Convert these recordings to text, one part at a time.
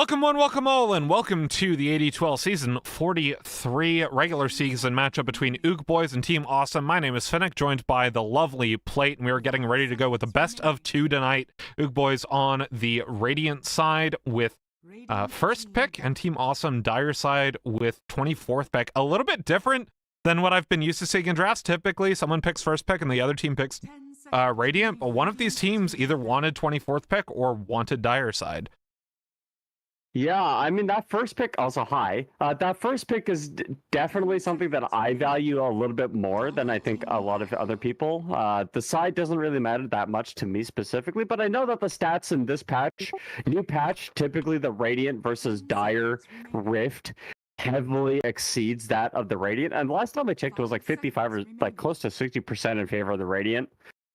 Welcome one, welcome all, and welcome to the AD2L Season 43 regular season matchup between Ook Boys and Team Awesome. My name is Finnick, joined by the lovely Plate, and we are getting ready to go with the best of two tonight. Ook Boys on the Radiant side with first pick, and Team Awesome Dire side with 24th pick. A little bit different than what I've been used to seeing in drafts. Typically, someone picks first pick and the other team picks Radiant, but one of these teams either wanted 24th pick or wanted Dire side. Yeah, I mean, that first pick also high. That first pick is definitely something that I value a little bit more than I think a lot of other people. The side doesn't really matter that much to me specifically, but I know that the stats in this new patch, typically the Radiant versus Dire Rift heavily exceeds that of the Radiant. And the last time I checked, it was like 55 or like close to 60% in favor of the Radiant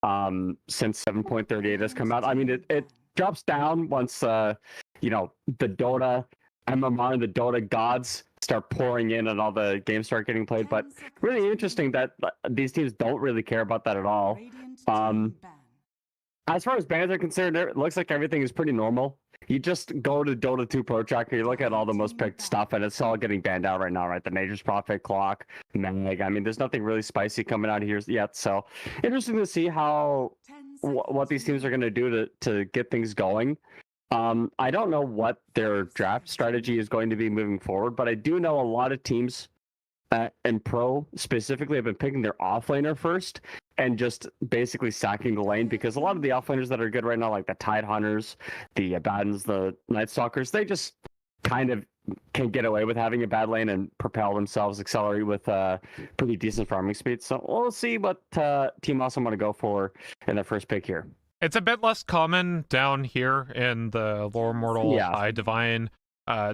since 7.38 has come out. I mean, it drops down once the Dota MMR and the Dota gods start pouring in and all the games start getting played. But really interesting that these teams don't really care about that at all. As far as bans are concerned, it looks like everything is pretty normal. You just go to Dota 2 Pro Tracker, you look at all the most picked stuff, and it's all getting banned out right now, right? The Nature's Prophet, Clock, Meg. I mean, there's nothing really spicy coming out here yet. So interesting to see what these teams are going to do to get things going. I don't know what their draft strategy is going to be moving forward, but I do know a lot of teams and Pro specifically have been picking their offlaner first and just basically sacking the lane, because a lot of the offlaners that are good right now, like the Tide Hunters, the Abaddons, the Night Stalkers, they just kind of can get away with having a bad lane and propel themselves, accelerate with pretty decent farming speed. So we'll see what Team Awesome want to go for in their first pick here. It's a bit less common down here in the Lower Mortal High Divine.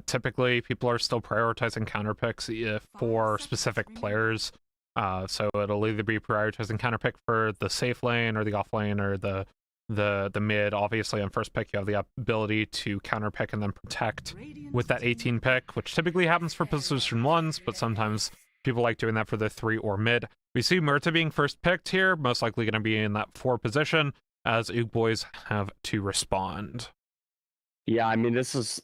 Typically, people are still prioritizing counter picks for specific players. So it'll either be prioritizing counter pick for the safe lane or the off lane or the mid. Obviously, on first pick, you have the ability to counter pick and then protect with that 18 pick, which typically happens for position ones, but sometimes people like doing that for the 3 or mid. We see Murta being first picked here, most likely going to be in that 4 position, as Ook Boys have to respond. Yeah, I mean, this is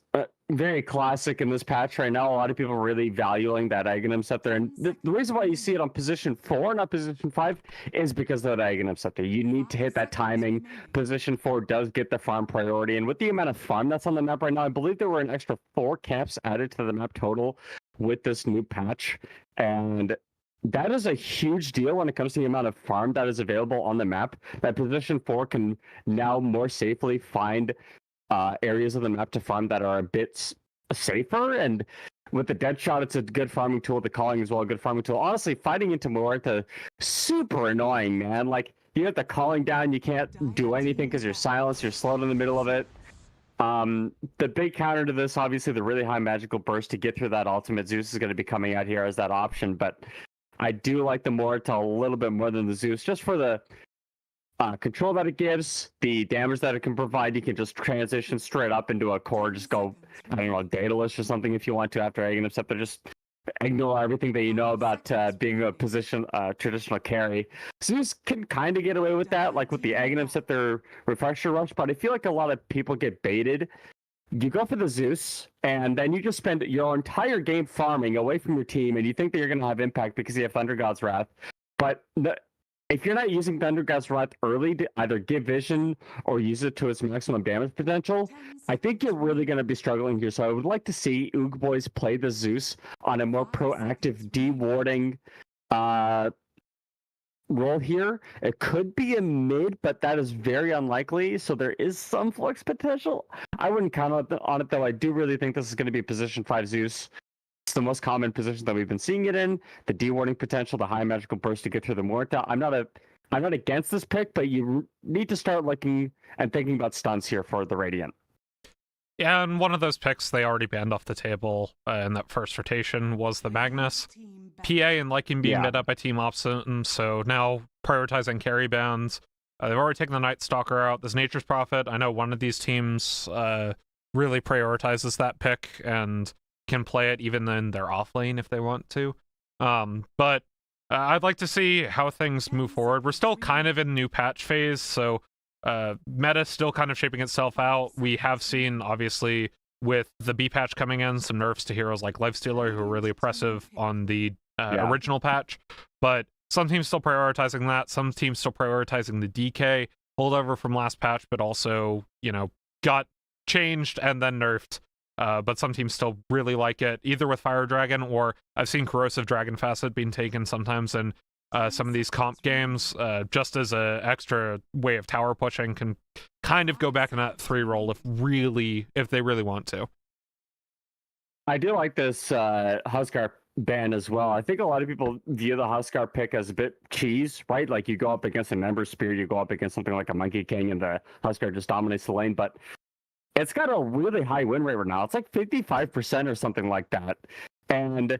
very classic in this patch right now. A lot of people really valuing that Aghanim Scepter. And the reason why you see it on position 4, not position 5, is because of that Aghanim Scepter. You need to hit that timing. Position 4 does get the farm priority. And with the amount of farm that's on the map right now, I believe there were an extra 4 camps added to the map total with this new patch. And that is a huge deal when it comes to the amount of farm that is available on the map. That position 4 can now more safely find areas of the map to farm that are a bit safer. And with the dead shot, it's a good farming tool. The calling as well, a good farming tool. Honestly, fighting into Muerta, super annoying, man. Like, you get the calling down, you can't do anything because you're silenced, you're slowed in the middle of it. The big counter to this, obviously, the really high magical burst to get through that ultimate. Zeus is going to be coming out here as that option, but I do like the Muerta a little bit more than the Zeus, just for the control that it gives, the damage that it can provide. You can just transition straight up into a core, just go, I don't know, Daedalus or something if you want to after Aghanim Scepter. Just ignore everything that you know about being a traditional carry. Zeus can kind of get away with that, like with the Aghanim Scepter Refresher Rush, but I feel like a lot of people get baited. You go for the Zeus, and then you just spend your entire game farming away from your team, and you think that you're going to have impact because you have Thunder God's Wrath. But if you're not using Thunder God's Wrath early to either give vision or use it to its maximum damage potential, I think you're really going to be struggling here. So I would like to see Ook Boys play the Zeus on a more proactive dewarding role here. It could be a mid, but that is very unlikely. So there is some flex potential. I wouldn't count on it, though. I do really think this is going to be position 5 Zeus. It's the most common position that we've been seeing it in. The dewarding potential, the high magical burst to get through the Muerta. I'm not against this pick, but you need to start looking and thinking about stuns here for the Radiant. Yeah, and one of those picks they already banned off the table in that first rotation was the Magnus. PA and Lycan being bid up by Team Awesome, so now prioritizing carry bans. They've already taken the Night Stalker out. There's Nature's Prophet. I know one of these teams really prioritizes that pick and can play it even in their off lane if they want to. But I'd like to see how things move forward. We're still kind of in new patch phase, so meta still kind of shaping itself out. We have seen, obviously, with the B patch coming in, some nerfs to heroes like Lifestealer, who are really oppressive on the original patch. But some teams still prioritizing that. Some teams still prioritizing the DK holdover from last patch, but also, got changed and then nerfed. But some teams still really like it, either with Fire Dragon, or I've seen Corrosive Dragon Facet being taken sometimes in some of these comp games, just as a extra way of tower pushing, can kind of go back in that 3 role if they really want to. I do like this Huskar ban as well. I think a lot of people view the Huskar pick as a bit cheese, right? Like you go up against a Member Spear, you go up against something like a Monkey King, and the Huskar just dominates the lane. But it's got a really high win rate right now. It's like 55% or something like that. And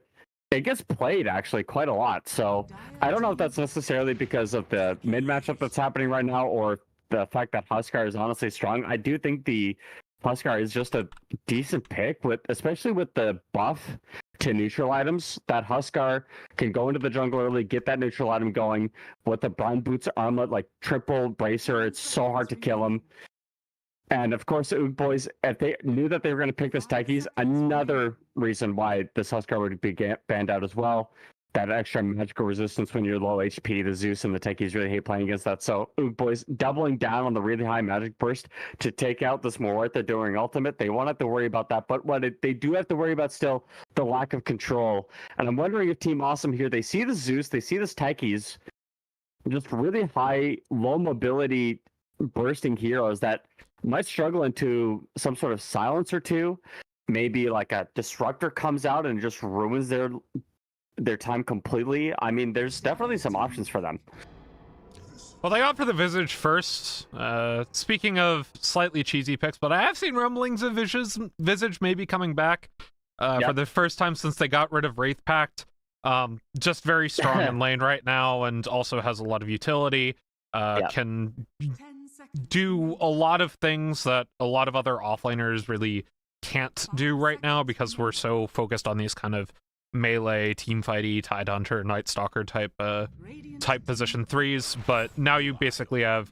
it gets played actually quite a lot. So I don't know if that's necessarily because of the mid matchup that's happening right now, or the fact that Huskar is honestly strong. I do think the Huskar is just a decent pick, especially with the buff to neutral items. That Huskar can go into the jungle early, get that neutral item going with the Brown Boots armlet, like triple bracer. It's so hard to kill him. And of course, the Ook boys, if they knew that they were going to pick this Techies, another reason why this Huskar would be banned out as well. That extra magical resistance when you're low HP, the Zeus and the Techies really hate playing against that. So Ook boys doubling down on the really high magic burst to take out this Morortha during ultimate. They won't have to worry about that, but they do have to worry about still the lack of control. And I'm wondering if Team Awesome here, they see the Zeus, they see this Techies, just really high, low mobility bursting heroes that might struggle into some sort of silence or two. Maybe like a disruptor comes out and just ruins their time completely. I mean, there's definitely some options for them. Well, they opt for the Visage first. Speaking of slightly cheesy picks, but I have seen rumblings of Visage maybe coming back for the first time since they got rid of Wraith Pact. Just very strong in lane right now, and also has a lot of utility. Can do a lot of things that a lot of other offlaners really can't do right now, because we're so focused on these kind of melee, teamfighty, Tidehunter, Night Stalker type position 3s. But now you basically have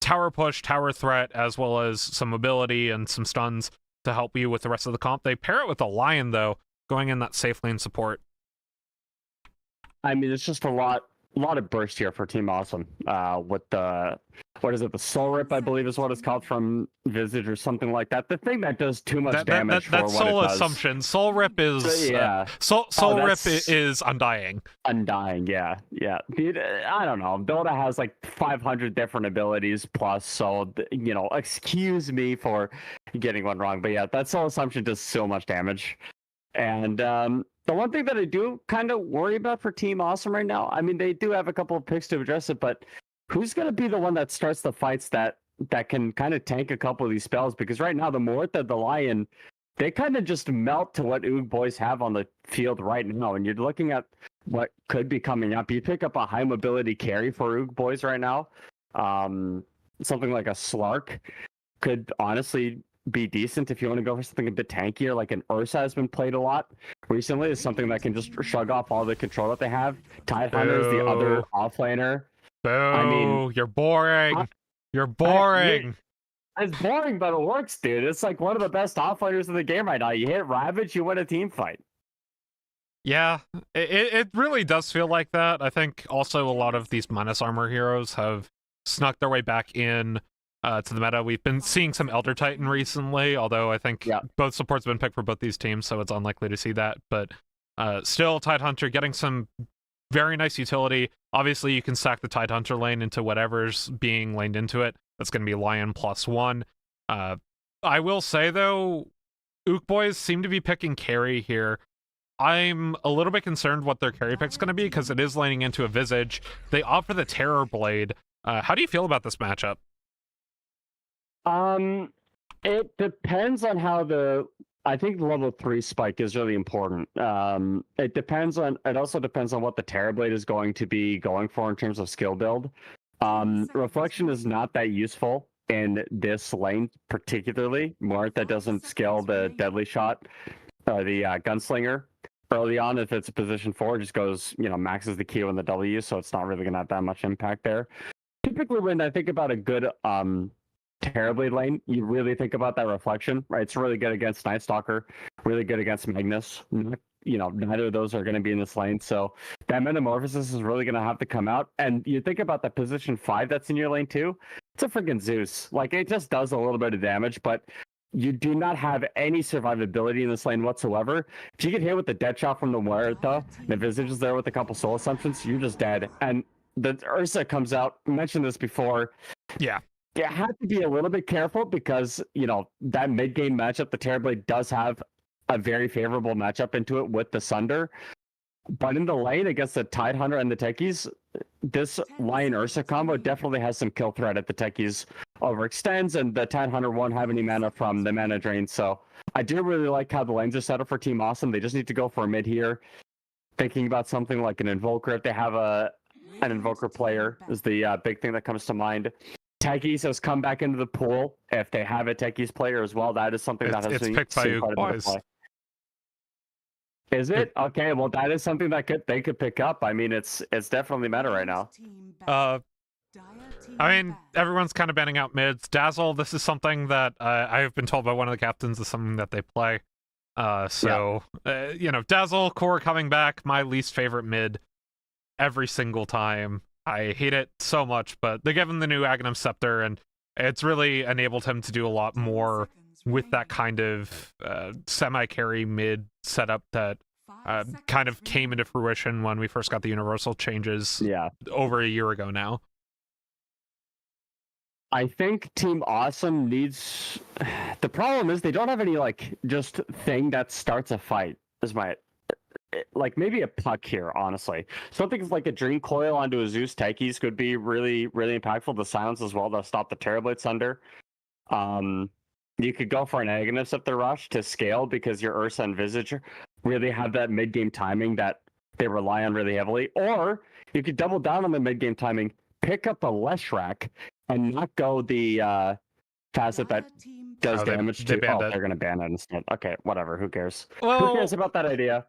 tower push, tower threat, as well as some mobility and some stuns to help you with the rest of the comp. They pair it with a Lion, though, going in that safe lane support. I mean, it's just a lot of burst here for Team Awesome. With the, what is it, the Soul Rip, I believe is what it's called, from Visage or something like that. The thing that does too much damage for that's what Soul it does. Assumption. Soul Rip is Soul Rip is Undying. Undying, yeah. Dude, I don't know. Dota has like 500 different abilities plus, so excuse me for getting one wrong, but yeah, that Soul Assumption does so much damage. And the one thing that I do kind of worry about for Team Awesome right now, I mean, they do have a couple of picks to address it, but who's going to be the one that starts the fights that can kind of tank a couple of these spells? Because right now, the Morortha, the Lion, they kind of just melt to what Ook boys have on the field right now. And you're looking at what could be coming up. You pick up a high mobility carry for Ook boys right now. Something like a Slark could honestly be decent if you want to go for something a bit tankier. Like an Ursa has been played a lot recently. Is something that can just shrug off all the control that they have. Tidehunter is the other offlaner. Boo! I mean, you're boring. You're boring. It's boring, but it works, dude. It's like one of the best offlaners in the game right now. You hit Ravage, you win a team fight. Yeah, it really does feel like that. I think also a lot of these minus armor heroes have snuck their way back in to the meta. We've been seeing some Elder Titan recently, although I think both supports have been picked for both these teams, so it's unlikely to see that. But still, Tidehunter getting some very nice utility. Obviously, you can stack the Tidehunter lane into whatever's being laned into it. That's going to be Lion +1. I will say, though, Ook boys seem to be picking carry here. I'm a little bit concerned what their carry pick's going to be, because it is laning into a Visage. They opt for the Terror Blade. How do you feel about this matchup? It depends on how I think the level 3 spike is really important. It also depends on what the Terror Blade is going to be going for in terms of skill build. Reflection is not that useful in this lane particularly. Morortha doesn't scale the Deadly Shot or the Gunslinger early on. If it's a position 4, just goes, maxes the Q and the W, so it's not really going to have that much impact there. Typically, when I think about a good terribly lane, you really think about that reflection, right? It's really good against Night Stalker, really good against Magnus. You know, neither of those are going to be in this lane, so that Metamorphosis is really going to have to come out. And you think about the position 5 that's in your lane too. It's a freaking Zeus. Like, it just does a little bit of damage, but you do not have any survivability in this lane whatsoever. If you get hit with the dead shot from the Muerta, the Visage is there with a couple soul assumptions, you're just dead. And the Ursa comes out. I mentioned this before. Yeah. You have to be a little bit careful because, you know, that mid-game matchup, the Terrorblade does have a very favorable matchup into it with the Sunder. But in the lane against the Tidehunter and the Techies, this Lion Ursa combo definitely has some kill threat at the Techies overextends, and the Tidehunter won't have any mana from the mana drain. So I do really like how the lanes are set up for Team Awesome. They just need to go for a mid here. Thinking about something like an Invoker, if they have an Invoker player, is the big thing that comes to mind. Techies has come back into the pool. If they have a Techies player as well, that is something that has been picked by you boys. Is it? Okay, well, that is something that they could pick up. I mean, it's definitely meta right now. I mean, everyone's kind of banning out mids. Dazzle, this is something that I have been told by one of the captains is something that they play. You know, Dazzle, Core coming back, my least favorite mid every single time. I hate it so much, but they give him the new Aghanim Scepter, and it's really enabled him to do a lot more with that kind of semi-carry mid setup that kind of came into fruition when we first got the universal changes over a year ago now. I think Team Awesome needs... The problem is they don't have any, like, just thing that starts a fight, is my... Like, maybe a puck here, honestly. Something like a Dream Coil onto a Zeus Techies could be really, really impactful. The silence as well to stop the Terrorblade Sunder. You could go for an Aghanim Scepter rush to scale because your Ursa and Visage really have that mid-game timing that they rely on really heavily. Or you could double down on the mid-game timing, pick up the Leshrac, and not go the facet that does damage to... they're going to ban it instead. Okay, whatever. Who cares? Well, who cares about that idea?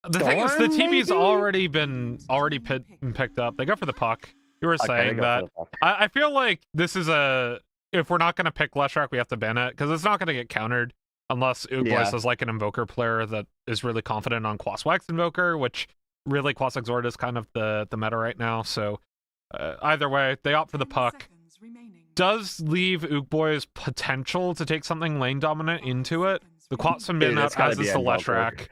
The thing is, the TB's already picked up. They go for the puck. You were saying that. I feel like this is a... If we're not going to pick Leshrac, we have to ban it, because it's not going to get countered unless Oogboys is like an Invoker player that is really confident on Quaswax Invoker, which really Quas Exort is kind of the meta right now. So either way, they opt for the puck. Does leave Oogboys potential to take something lane dominant into it. The Quas and bin out as is the Leshrac.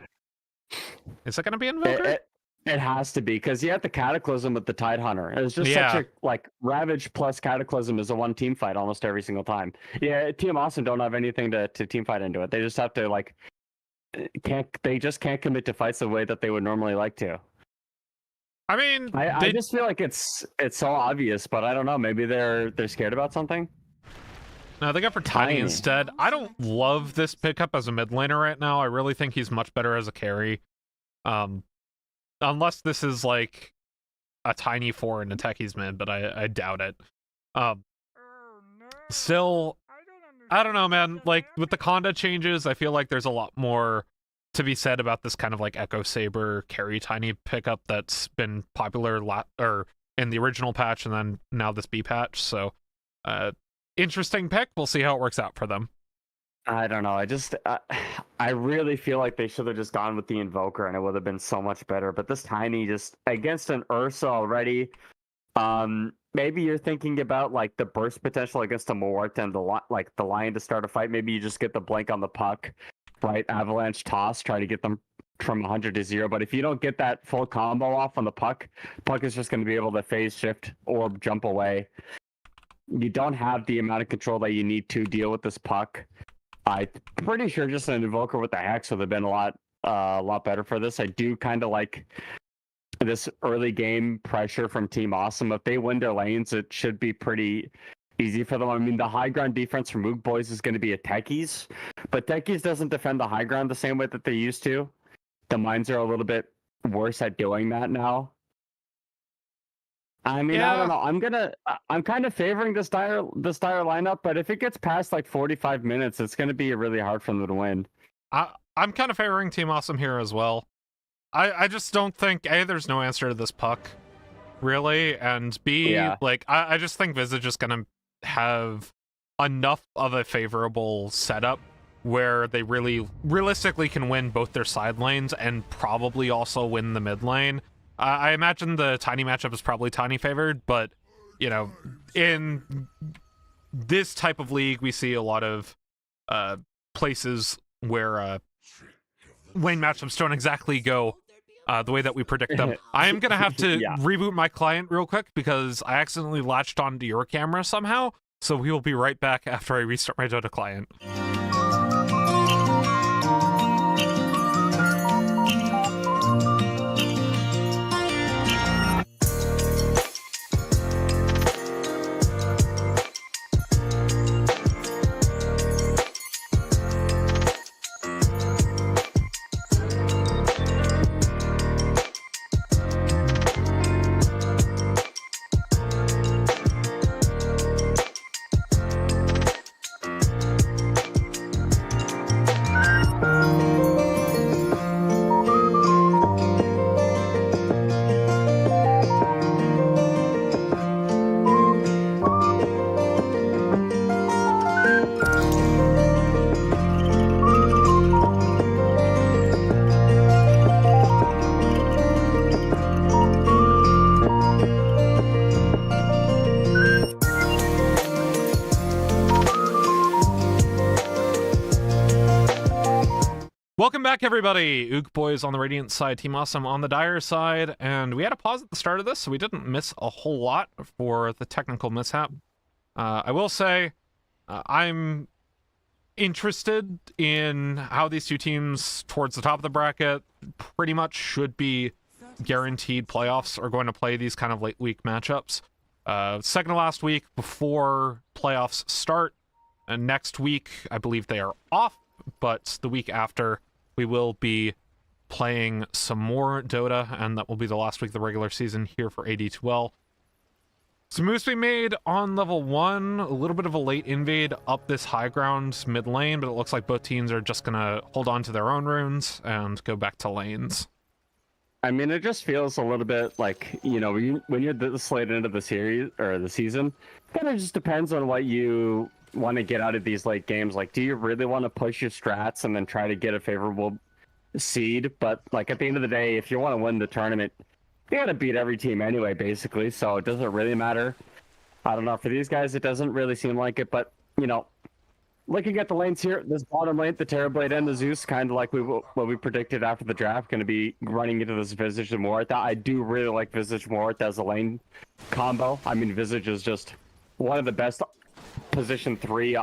Is it going to be Invoker? It has to be, because you have the Cataclysm with the Tidehunter. It's just such a, like, Ravage plus Cataclysm is a one team fight almost every single time. Yeah, Team Awesome don't have anything to team fight into it. They just have to, like, they just can't commit to fights the way that they would normally like to. I mean, I just feel like it's so obvious, but I don't know. Maybe they're scared about something. No, they go for Tiny instead. I don't love this pickup as a mid laner right now. I really think he's much better as a carry. Unless this is like a Tiny 4 in a Techies mid, but I doubt it. Still, I don't know, man. Like, with the Conda changes, I feel like there's a lot more to be said about this kind of like Echo Saber carry Tiny pickup that's been popular in the original patch and then now this B patch. So, interesting pick. We'll see how it works out for them. I don't know. I really feel like they should have just gone with the Invoker and it would have been so much better. But this Tiny just against an Ursa already. Maybe you're thinking about like the burst potential against a Mort and the Lion to start a fight. Maybe you just get the blank on the puck, right? Avalanche toss, try to get them from 100 to 0. But if you don't get that full combo off on the puck is just going to be able to phase shift or jump away. You don't have the amount of control that you need to deal with this puck. I'm pretty sure just an Invoker with the Hex would have been a lot better for this. I do kind of like this early game pressure from Team Awesome. If they win their lanes, it should be pretty easy for them. I mean, the high ground defense from Oogboys is going to be a Techies, but Techies doesn't defend the high ground the same way that they used to. The mines are a little bit worse at doing that now. I mean, I don't know. I'm kind of favoring this dire lineup, but if it gets past like 45 minutes, it's going to be really hard for them to win. I'm kind of favoring Team Awesome here as well. I just don't think A, there's no answer to this puck, really, and B, like I just think Visage is going to have enough of a favorable setup where they really realistically can win both their side lanes and probably also win the mid lane. I imagine the Tiny matchup is probably Tiny favored, but, you know, in this type of league, we see a lot of places where lane matchups don't exactly go the way that we predict them. I am going to have to reboot my client real quick because I accidentally latched onto your camera somehow, so we will be right back after I restart my Dota client. Welcome back, everybody. Ook Boys on the Radiant side, Team Awesome on the Dire side, and we had a pause at the start of this, so we didn't miss a whole lot for the technical mishap. I will say, I'm interested in how these two teams towards the top of the bracket pretty much should be guaranteed playoffs are going to play these kind of late week matchups. Second to last week before playoffs start, and next week I believe they are off, but the week after we will be playing some more Dota, and that will be the last week of the regular season here for AD2L. Some moves we made on level 1, a little bit of a late invade up this high ground mid lane, but it looks like both teams are just gonna hold on to their own runes and go back to lanes. I mean, it just feels a little bit like, you know, when you're this late into the series or the season, it kind of just depends on what you want to get out of these late games. Like, do you really want to push your strats and then try to get a favorable seed? But like at the end of the day, if you want to win the tournament, you got to beat every team anyway, basically. So it doesn't really matter. I don't know, for these guys, it doesn't really seem like it. But you know, looking at the lanes here, this bottom lane, the Terrorblade and the Zeus, kind of like what we predicted after the draft, going to be running into this Visage and Mortha. I do really like Visage Mortha as a lane combo. I mean, Visage is just one of the best position 3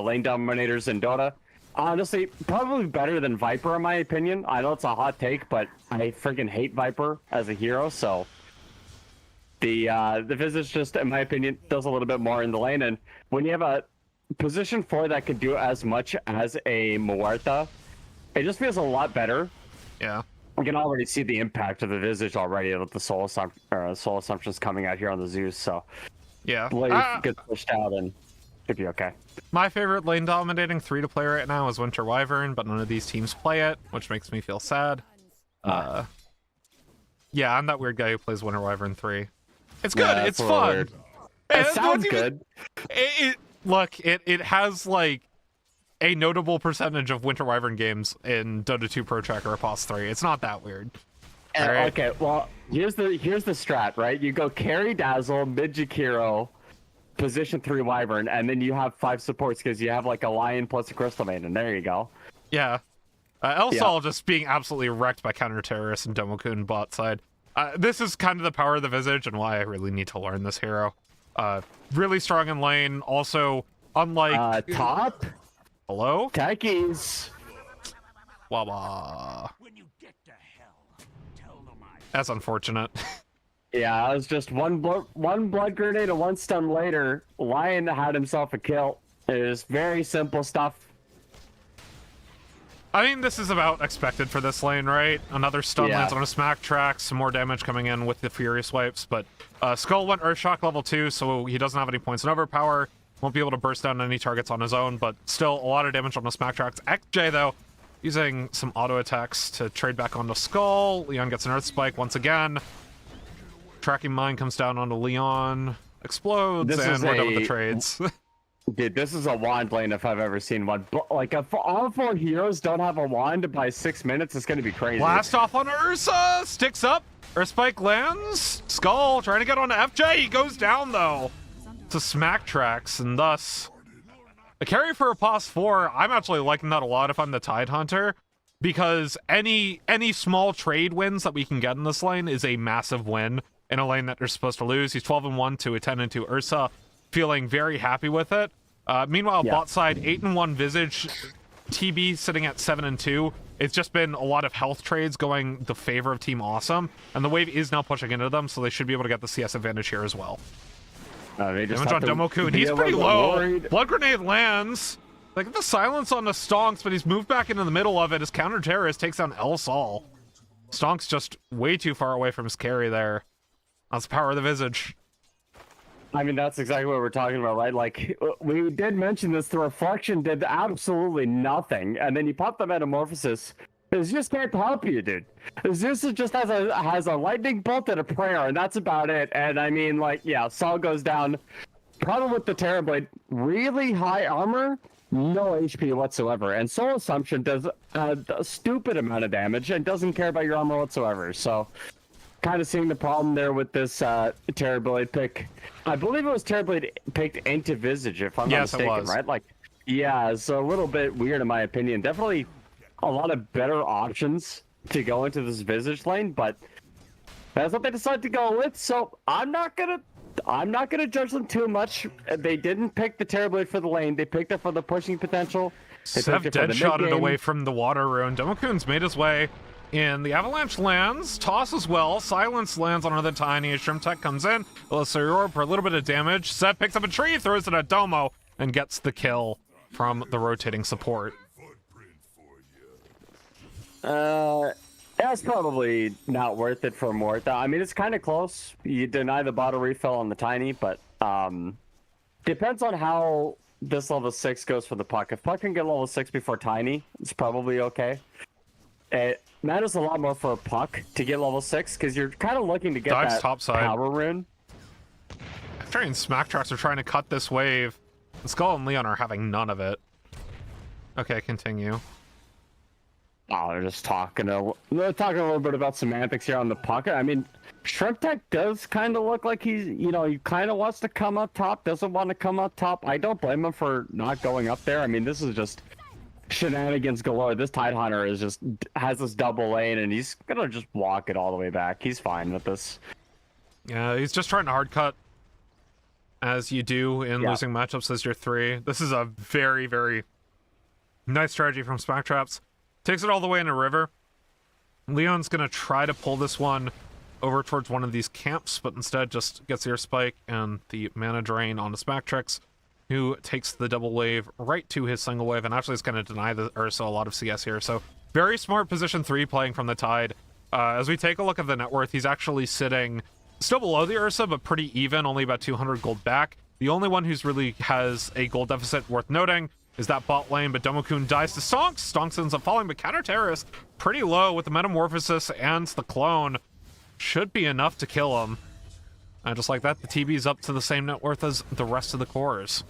lane dominators in Dota. Honestly, probably better than Viper in my opinion. I know it's a hot take, but I freaking hate Viper as a hero, so the Visage just, in my opinion, does a little bit more in the lane. And when you have a position 4 that could do as much as a Muerta, it just feels a lot better. Yeah. You can already see the impact of the Visage already with the Soul Assumptions coming out here on the Zeus, so yeah. Blade gets pushed out and should be okay. My favorite lane dominating 3 to play right now is Winter Wyvern, but none of these teams play it, which makes me feel sad. Yeah, I'm that weird guy who plays Winter Wyvern 3. It's good. Yeah, it's fun. Weird. It sounds good. Look, it has like a notable percentage of Winter Wyvern games in Dota 2 Pro Tracker Apos 3. It's not that weird. Right? Okay, well, here's the strat, right? You go carry Dazzle, mid Jakiro, position 3 Wyvern, and then you have 5 supports because you have like a Lion plus a Crystal Maiden. There you go. Yeah. Elsol just being absolutely wrecked by counter-terrorists and Domokun bot side. This is kind of the power of the Visage and why I really need to learn this hero. Really strong in lane. Also, unlike... top? Hello? Techies. Wawa. That's unfortunate. Yeah, it was just one blood grenade and 1 stun later. Lion had himself a kill. It was very simple stuff. I mean, this is about expected for this lane, right? Another stun lands on a smack track, some more damage coming in with the Furious Wipes, but Skull went Earthshock level 2, so he doesn't have any points in overpower. Won't be able to burst down any targets on his own, but still a lot of damage on the smack tracks. XJ, though, using some auto attacks to trade back onto Skull. Leon gets an Earth Spike once again. Tracking Mine comes down onto Leon, explodes, and we're done with the trades. Dude, this is a wand lane if I've ever seen one. But like, if all 4 heroes don't have a wand by 6 minutes, it's gonna be crazy. Blast off on Ursa, sticks up. Earth Spike lands. Skull trying to get on FJ. He goes down though to smack tracks, and thus a carry for a pos 4. I'm actually liking that a lot if I'm the Tide Hunter, because any small trade wins that we can get in this lane is a massive win in a lane that they're supposed to lose. He's 12-1 to a 10-2 Ursa, feeling very happy with it. Meanwhile, bot side 8-1 Visage, TB sitting at 7-2. It's just been a lot of health trades going the favor of Team Awesome, and the wave is now pushing into them, so they should be able to get the CS advantage here as well. They just Damage on Domokun. He's pretty low. Worried. Blood grenade lands. They get the silence on the Stonks, but he's moved back into the middle of it as counter terrorist takes down El Sol. Stonks just way too far away from his carry there. That's the power of the Visage. I mean, that's exactly what we're talking about, right? Like, we did mention this, the reflection did absolutely nothing, and then you pop the metamorphosis. It just can't help you, dude. Zeus just has a lightning bolt and a prayer, and that's about it. And I mean, like, yeah, Sol goes down, probably with the Terrorblade, really high armor, no HP whatsoever. And Soul Assumption does a stupid amount of damage and doesn't care about your armor whatsoever. So, kind of seeing the problem there with this Terrorblade pick. I believe it was Terrorblade picked into Visage, if I'm not mistaken, right? Like, yeah, it's a little bit weird in my opinion. Definitely a lot of better options to go into this Visage lane, but that's what they decided to go with. So I'm not gonna judge them too much. They didn't pick the Terrorblade for the lane. They picked it for the pushing potential. Sev dead shotted away from the water rune. Demokun's made his way in. The Avalanche lands. Toss as well. Silence lands on another Tiny. Shrimp Tech comes in. Illusory for a little bit of damage. Sev picks up a tree, throws it at Domo, and gets the kill from the rotating support. That's probably not worth it for Morta. I mean, it's kind of close. You deny the bottle refill on the Tiny, but depends on how this level 6 goes for the Puck. If Puck can get level 6 before Tiny, it's probably okay. It matters a lot more for a Puck to get level 6, because you're kind of looking to get that topside power rune. After and Smack Tracks are trying to cut this wave, Skull and Leon are having none of it. Okay, continue. Oh, they're just talking a little bit about semantics here on the Puck. I mean, Shrimp Tech does kind of look like he's, he kind of wants to come up top, doesn't want to come up top. I don't blame him for not going up there. I mean, this is just shenanigans galore. This Tide Hunter has this double lane, and he's gonna just walk it all the way back. He's fine with this. Yeah, he's just trying to hard cut, as you do in losing matchups as your 3. This is a very, very nice strategy from Smack Traps. Takes it all the way into river. Leon's gonna try to pull this one over towards one of these camps, but instead just gets the Earth Spike and the mana drain onto Smacktrix, who takes the double wave right to his single wave, and actually is gonna deny the Ursa a lot of CS here. So very smart position 3 playing from the Tide. As we take a look at the net worth, he's actually sitting still below the Ursa, but pretty even, only about 200 gold back. The only one who's really has a gold deficit worth noting is that bot lane, but Domokun dies to Stonks. Stonks ends up falling, but Counter Terrorist pretty low with the Metamorphosis and the clone. Should be enough to kill him. And just like that, the TB's up to the same net worth as the rest of the cores.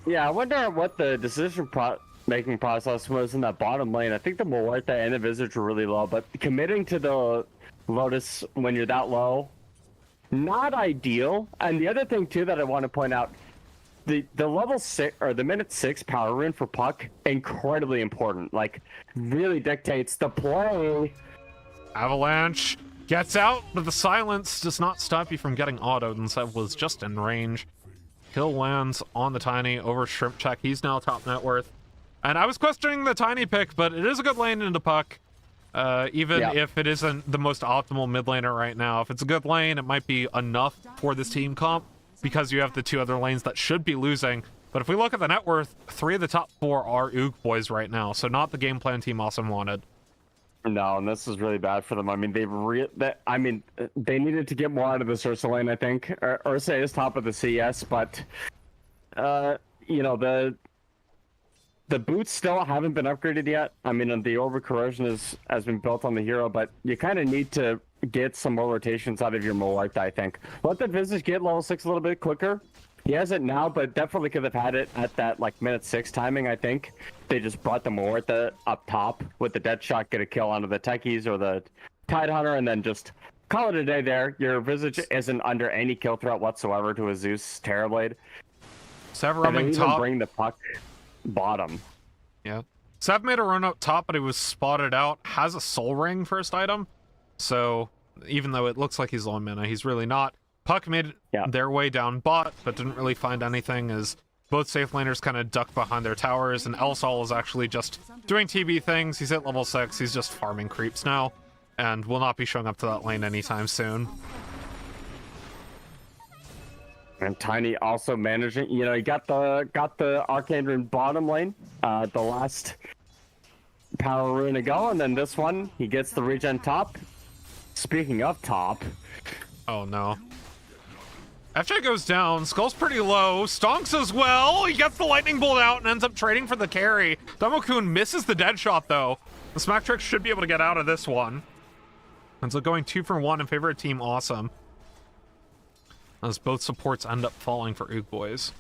Yeah, I wonder what the decision-making process was in that bottom lane. I think the Muerta and the Visage were really low, but committing to the Lotus when you're that low, not ideal. And the other thing, too, that I want to point out, the level 6 or the minute 6 power rune for Puck, incredibly important. Like, really dictates the play. Avalanche gets out, but the silence does not stop you from getting autoed, and Sev was just in range. Kill lands on the Tiny over Shrimp Check. He's now top net worth. And I was questioning the Tiny pick, but it is a good lane into Puck. Even if it isn't the most optimal mid laner right now. If it's a good lane, it might be enough for this team comp, because you have the 2 other lanes that should be losing. But if we look at the net worth, 3 of the top 4 are Ook boys right now, so not the game plan Team Awesome wanted. No, and this is really bad for them. I mean, they needed to get more out of this Ursa lane, I think. Ursa is top of the CS, but the The boots still haven't been upgraded yet. I mean, the Orb of Corrosion has been built on the hero, but you kind of need to get some more rotations out of your Molart, I think. Let the Visage get level 6 a little bit quicker. He has it now, but definitely could have had it at that like minute 6 timing, I think. They just brought the Molart up top with the dead shot, get a kill onto the Techies or the Tidehunter, and then just call it a day there. Your Visage isn't under any kill threat whatsoever to a Zeus Terrorblade. Sev roaming top. Bring the puck bottom. Yeah. Sev made a run up top, but he was spotted out. Has a Soul Ring first item. So even though it looks like he's low on mana, he's really not. Puck made their way down bot, but didn't really find anything as both safe laners kind of ducked behind their towers, and Elsol is actually just doing TB things. He's at level 6. He's just farming creeps now, and will not be showing up to that lane anytime soon. And Tiny also managing, you know, he got the Arcane Rune bottom lane, the last Power Rune to go, and then this one, he gets the regen top. Speaking of top. Oh no. FJ goes down, Skull's pretty low, Stonks as well, he gets the lightning bolt out and ends up trading for the carry. Demokun misses the dead shot though. The Smack Trick should be able to get out of this one. And so going 2 for 1 in favor of Team Awesome, as both supports end up falling for Ook Boys.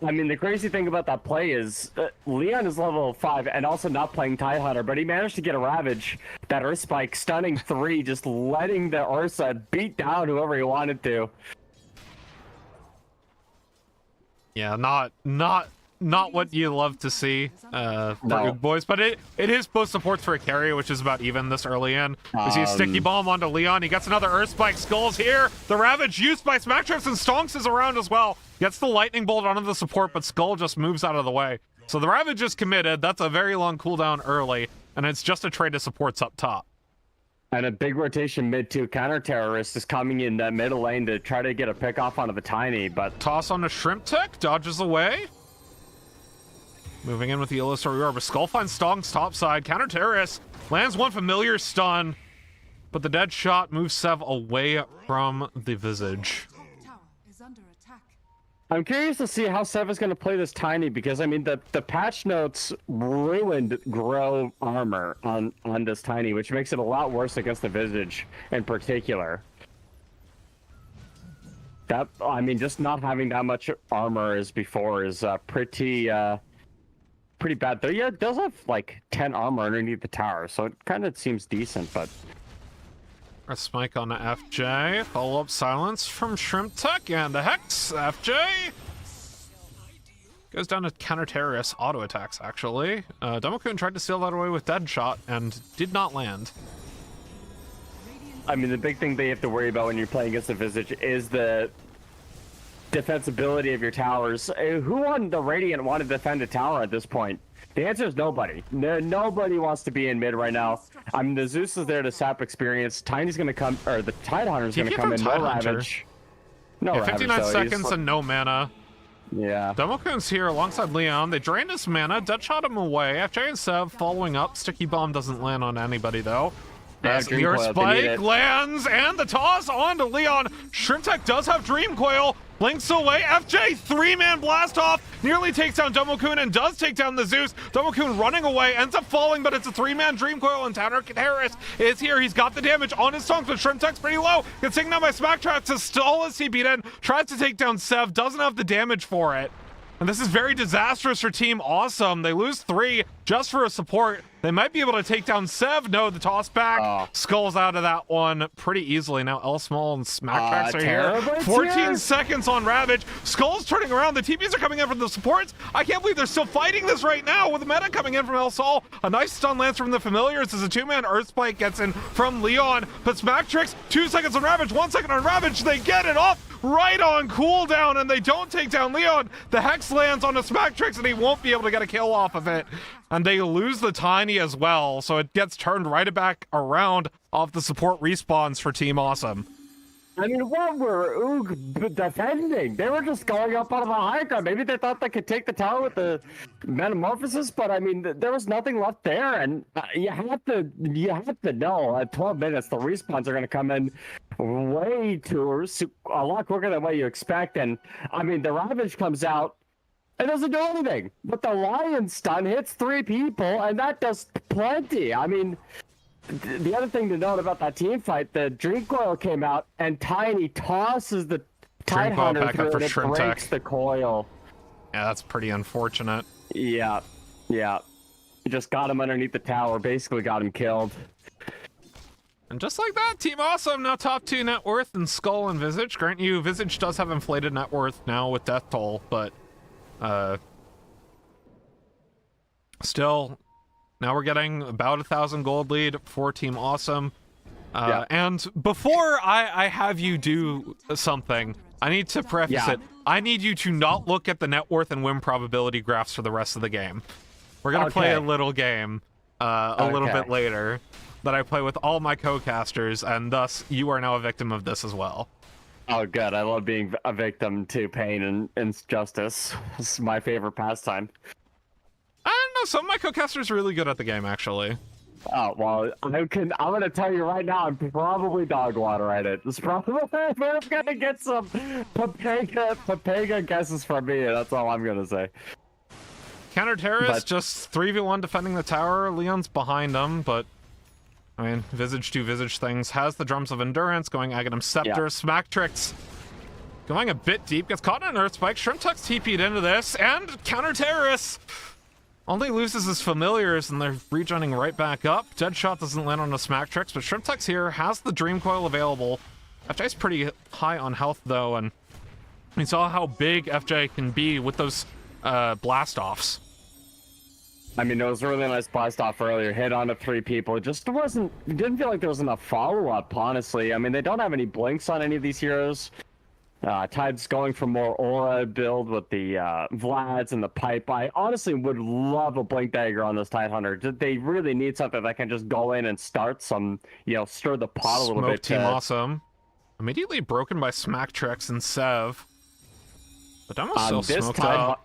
I mean, the crazy thing about that play is Leon is level 5 and also not playing Tidehunter, but he managed to get a Ravage, that Earth Spike, stunning 3, just letting the Ursa beat down whoever he wanted to. Yeah, not what you love to see for Ook Boys, but it is both supports for a carry, which is about even this early in. We see a Sticky Bomb onto Leon, he gets another Earth Spike, Skull's here, the Ravage used by Smack Trips, and Stonks is around as well. Gets the Lightning Bolt onto the support, but Skull just moves out of the way. So the Ravage is committed, that's a very long cooldown early, and it's just a trade of supports up top. And a big rotation mid too. Counter Terrorist is coming in that middle lane to try to get a pick off onto the Tiny, but... Toss on the Shrimp Tech, dodges away. Moving in with the Illusory Orb. Skull finds Stonks topside. Counter Terrorist lands one familiar stun, but the dead shot moves Sev away from the Visage. I'm curious to see how Sev is going to play this Tiny, because I mean the patch notes ruined grow armor on this Tiny, which makes it a lot worse against the Visage in particular. That, I mean, just not having that much armor as before is pretty bad. Though, yeah, it does have like 10 armor underneath the tower, so it kind of seems decent, but... A spike on the FJ, follow-up silence from Shrimp Tech, and the Hex, FJ! Goes down to counter-terrorist auto attacks, actually. Demokun tried to steal that away with dead shot, and did not land. I mean, the big thing they have to worry about when you're playing against the Visage is the defensibility of your towers. Who on the Radiant want to defend a tower at this point? The answer is nobody. Nobody wants to be in mid right now. I mean, the Zeus is there to sap experience. Tiny's going to come, or the Tidehunter's going to come in. No Ravage. No Ravage, 59 seconds and no mana. Yeah. Demokun's here alongside Leon. They drained his mana, dead shot him away. FJ and Sev following up. Sticky Bomb doesn't land on anybody though. As the Earth Spike lands, and the toss onto Leon. Shrimp Tech does have Dream Coil. Blinks away. FJ, 3-man blast off. Nearly takes down Demokun and does take down the Zeus. Demokun running away, ends up falling, but it's a 3-man Dream Coil, and Counter Terrorist is here. He's got the damage on his tongues, but Shrimp Tech's pretty low. Gets taken down by Smack Trap to stall as he beat in. Tries to take down Sev, doesn't have the damage for it. And this is very disastrous for Team Awesome. They lose 3 just for a support. They might be able to take down Sev. No, the toss back. Skull's out of that one pretty easily. Now L Small and Smack Tracks are here. 14 seconds on Ravage. Skull's turning around. The TPs are coming in from the supports. I can't believe they're still fighting this right now with the meta coming in from El Sol. A nice stun lance from the Familiars as a 2-man Earth Spike gets in from Leon. But Smack Tricks, 2 seconds on Ravage, 1 second on Ravage. They get it off right on cooldown, and they don't take down Leon. The Hex lands on the Smack Tricks, and he won't be able to get a kill off of it. And they lose the Tiny as well, so it gets turned right back around off the support respawns for Team Awesome. I mean, what were Ook defending? They were just going up on the high ground. Maybe they thought they could take the tower with the Metamorphosis, but I mean, there was nothing left there, and you have to know at 12 minutes the respawns are going to come in a lot quicker than what you expect. And I mean, the Ravage comes out It doesn't do anything. But the Lion stun hits 3 people, and that does plenty. I mean, the other thing to note about that team fight, the Dream Coil came out, and Tiny tosses the Tidehunter through, and it breaks the coil. Yeah, that's pretty unfortunate. Yeah. Just got him underneath the tower, basically got him killed. And just like that, Team Awesome now top 2 net worth in Skull and Visage. Grant you, Visage does have inflated net worth now with Death Toll, but still, now we're getting about 1,000 gold lead for Team Awesome. And before I have you do something, I need to preface it. I need you to not look at the net worth and win probability graphs for the rest of the game. We're gonna play a little game a little bit later that I play with all my co-casters, and thus you are now a victim of this as well. Oh, good. I love being a victim to pain and injustice. This is my favorite pastime. I don't know. Some of my co-casters are really good at the game, actually. Oh, well, I'm going to tell you right now, I'm probably dog water at it. It's probably, I'm going to get some Papega guesses from me, that's all I'm going to say. Counter terrorist, just 3v1 defending the tower. Leon's behind him, but I mean, Visage do Visage things. Has the Drums of Endurance, going Aghanim Scepter, Smack Tricks. Going a bit deep, gets caught in an Earth Spike. Shrimp Tuck's TP'd into this, and Counter Terrorist only loses his familiars, and they're rejoining right back up. Deadshot doesn't land on a Smack Tricks, but Shrimp Tuck's here, has the Dream Coil available. FJ's pretty high on health, though, and we saw how big FJ can be with those blast-offs. I mean, it was a really nice blast off earlier, hit onto 3 people. It just didn't feel like there was enough follow-up, honestly. I mean, they don't have any blinks on any of these heroes. Tide's going for more aura build with the Vlads and the pipe. I honestly would love a blink dagger on this Tidehunter. They really need something that can just go in and start some, stir the pot a little bit. Team Awesome. Immediately broken by Smack Tricks and Sev. But Demo's still smoked up.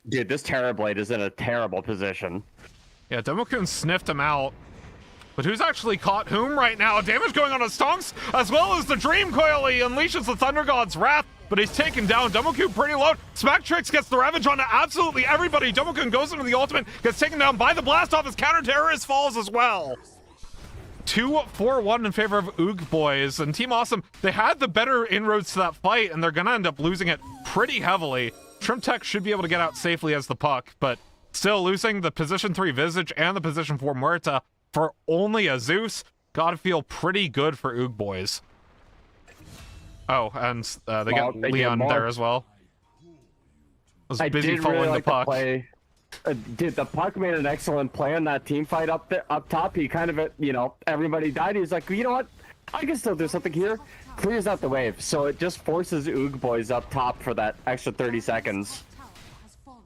Dude, this Terrorblade is in a terrible position. Yeah, Demokun sniffed him out. But who's actually caught whom right now? Damage going on his Stonks, as well as the Dream Coil. He unleashes the Thunder God's Wrath, but he's taken down. Demokun pretty low. Smack Tricks gets the Ravage onto absolutely everybody. Demokun goes into the ultimate, gets taken down by the Blast Off. His Counter Terrorist falls as well. 2-4-1 in favor of Oog Boys, and Team Awesome, they had the better inroads to that fight, and they're gonna end up losing it pretty heavily. Shrimp Tech should be able to get out safely as the puck, but still losing the position 3 Visage and the position 4 Muerta for only a Zeus. Gotta feel pretty good for Oog Boys. Oh, and they get Leon there as well. Was busy following the puck. Dude, the puck made an excellent play on that team fight up top. He kind of, everybody died. He's like, you know what? I can still do something here. Clears out the wave, so it just forces Oog Boys up top for that extra 30 seconds.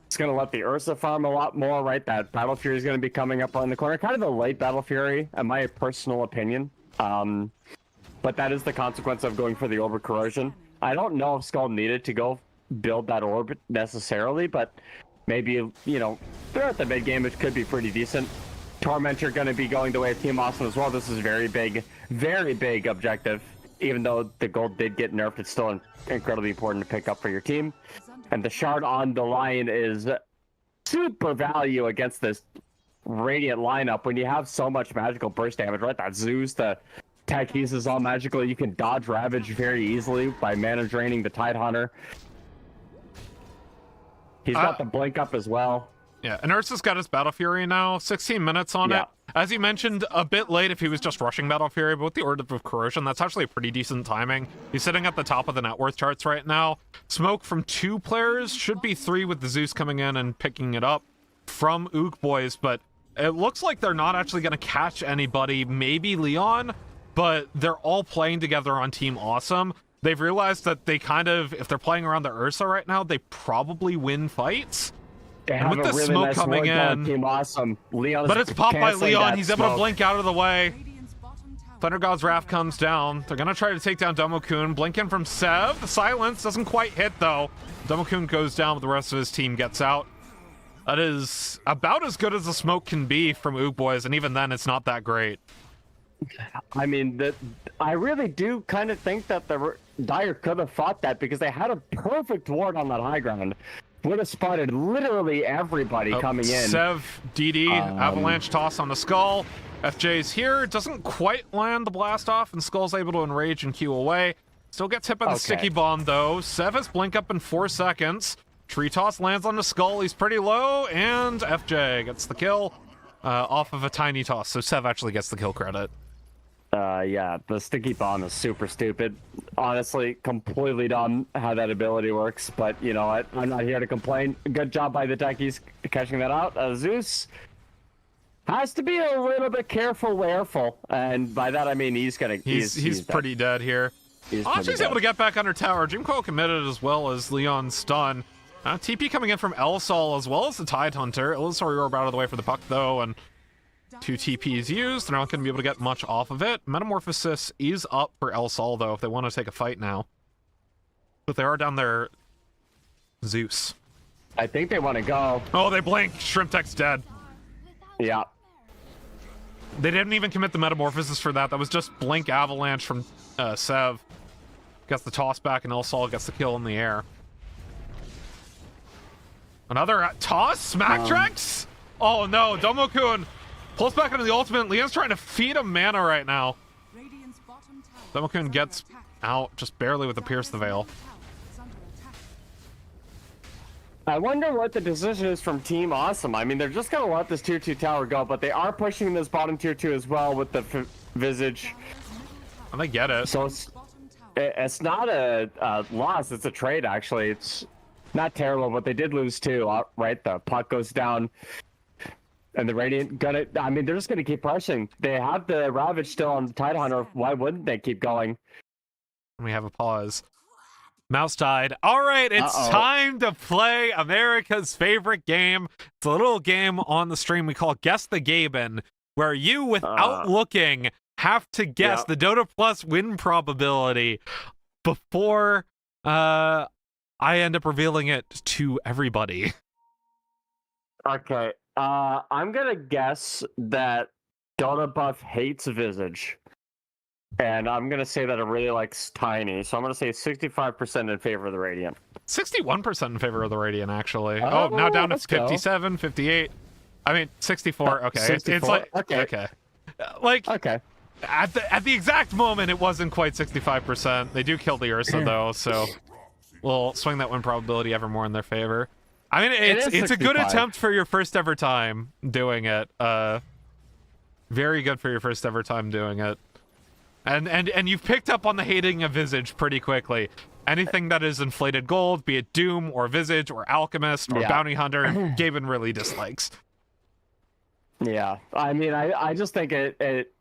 It's going to let the Ursa farm a lot more, right? That Battle Fury is going to be coming up on the corner. Kind of a late Battle Fury, in my personal opinion. But that is the consequence of going for the Orb of Corrosion. I don't know if Skull needed to go build that Orb necessarily, but maybe, throughout the mid-game, it could be pretty decent. Tormentor going to be going the way of Team Awesome as well. This is very big objective. Even though the gold did get nerfed, it's still incredibly important to pick up for your team. And the shard on the Lion is super value against this Radiant lineup when you have so much magical burst damage, right? That Zeus, the Techis is all magical. You can dodge Ravage very easily by mana draining the Tidehunter. He's got the blink up as well. Yeah, and Ursa's got his Battle Fury now, 16 minutes on it. As you mentioned, a bit late if he was just rushing Battle Fury, but with the Orb of Corrosion, that's actually a pretty decent timing. He's sitting at the top of the net worth charts right now. Smoke from 2 players, should be 3 with the Zeus coming in and picking it up from Ook Boys, but it looks like they're not actually going to catch anybody, maybe Leon, but they're all playing together on Team Awesome. They've realized that they kind of, if they're playing around the Ursa right now, they probably win fights. And with the really smoke coming in, Team Awesome. But it's popped by Leon. He's able to blink out of the way. Thunder God's Wrath comes down. They're gonna try to take down Demokun. Blink in from Sev. The silence doesn't quite hit though. Demokun goes down, but the rest of his team gets out. That is about as good as the smoke can be from Ook Boys, and even then, it's not that great. I mean, I really do kind of think that the Dire could have fought that because they had a perfect ward on that high ground. would have spotted literally everybody coming in. Sev, DD, avalanche toss on the Skull. FJ's here, doesn't quite land the blast off, and Skull's able to enrage and Q away. Still gets hit by the sticky bomb though. Sev has blink up in 4 seconds. Tree toss lands on the Skull, he's pretty low, and FJ gets the kill off of a tiny toss, so Sev actually gets the kill credit. Yeah, the sticky bomb is super stupid. Honestly, completely dumb how that ability works, but you know what? I'm not here to complain. Good job by the techies catching that out. Zeus has to be a little bit careful, and by that I mean he's pretty dead here. He's able to get back under tower. Dreamcoil committed as well as Leon stun. TP coming in from Elsol as well as the Tidehunter. Illusory out of the way for the puck though, and 2 TPs used. They're not going to be able to get much off of it. Metamorphosis is up for Elsol though if they want to take a fight now. But they are down there. Zeus. I think they want to go. Oh, they blink. Shrimp Tech's dead. Yeah. They didn't even commit the Metamorphosis for that. That was just blink avalanche from Sev. Gets the toss back and Elsol gets the kill in the air. Another toss? Smack Trex? Oh no, Domokun pulls back into the ultimate. Leon's trying to feed him mana right now. Domokun gets out just barely with the Pierce the Veil. I wonder what the decision is from Team Awesome. I mean, they're just going to let this tier 2 tower go, but they are pushing this bottom tier 2 as well with the Visage. And they get it. So it's not a loss, it's a trade actually. It's not terrible, but they did lose too, right? The puck goes down. And the Radiant they're just gonna keep pressing. They have the Ravage still on the Tidehunter. Why wouldn't they keep going? We have a pause. Mouse died. All right, it's time to play America's favorite game. It's a little game on the stream we call Guess the Gaben, where you, without looking, have to guess the Dota Plus win probability before I end up revealing it to everybody. Okay. I'm gonna guess that Dota Buff hates Visage. And I'm gonna say that it really likes Tiny. So I'm gonna say 65% in favor of the Radiant. 61% in favor of the Radiant, actually. Oh, now down to 57, 58. I mean, 64. Okay. 64? It's like okay. Okay. At the exact moment, it wasn't quite 65%. They do kill the Ursa though, so we'll swing that win probability ever more in their favor. I mean, it's a good attempt for your first ever time doing it. Very good for your first ever time doing it. And you've picked up on the hating of Visage pretty quickly. Anything that is inflated gold, be it Doom or Visage or Alchemist or Bounty Hunter, Gaben really dislikes. Yeah, I mean, I just think it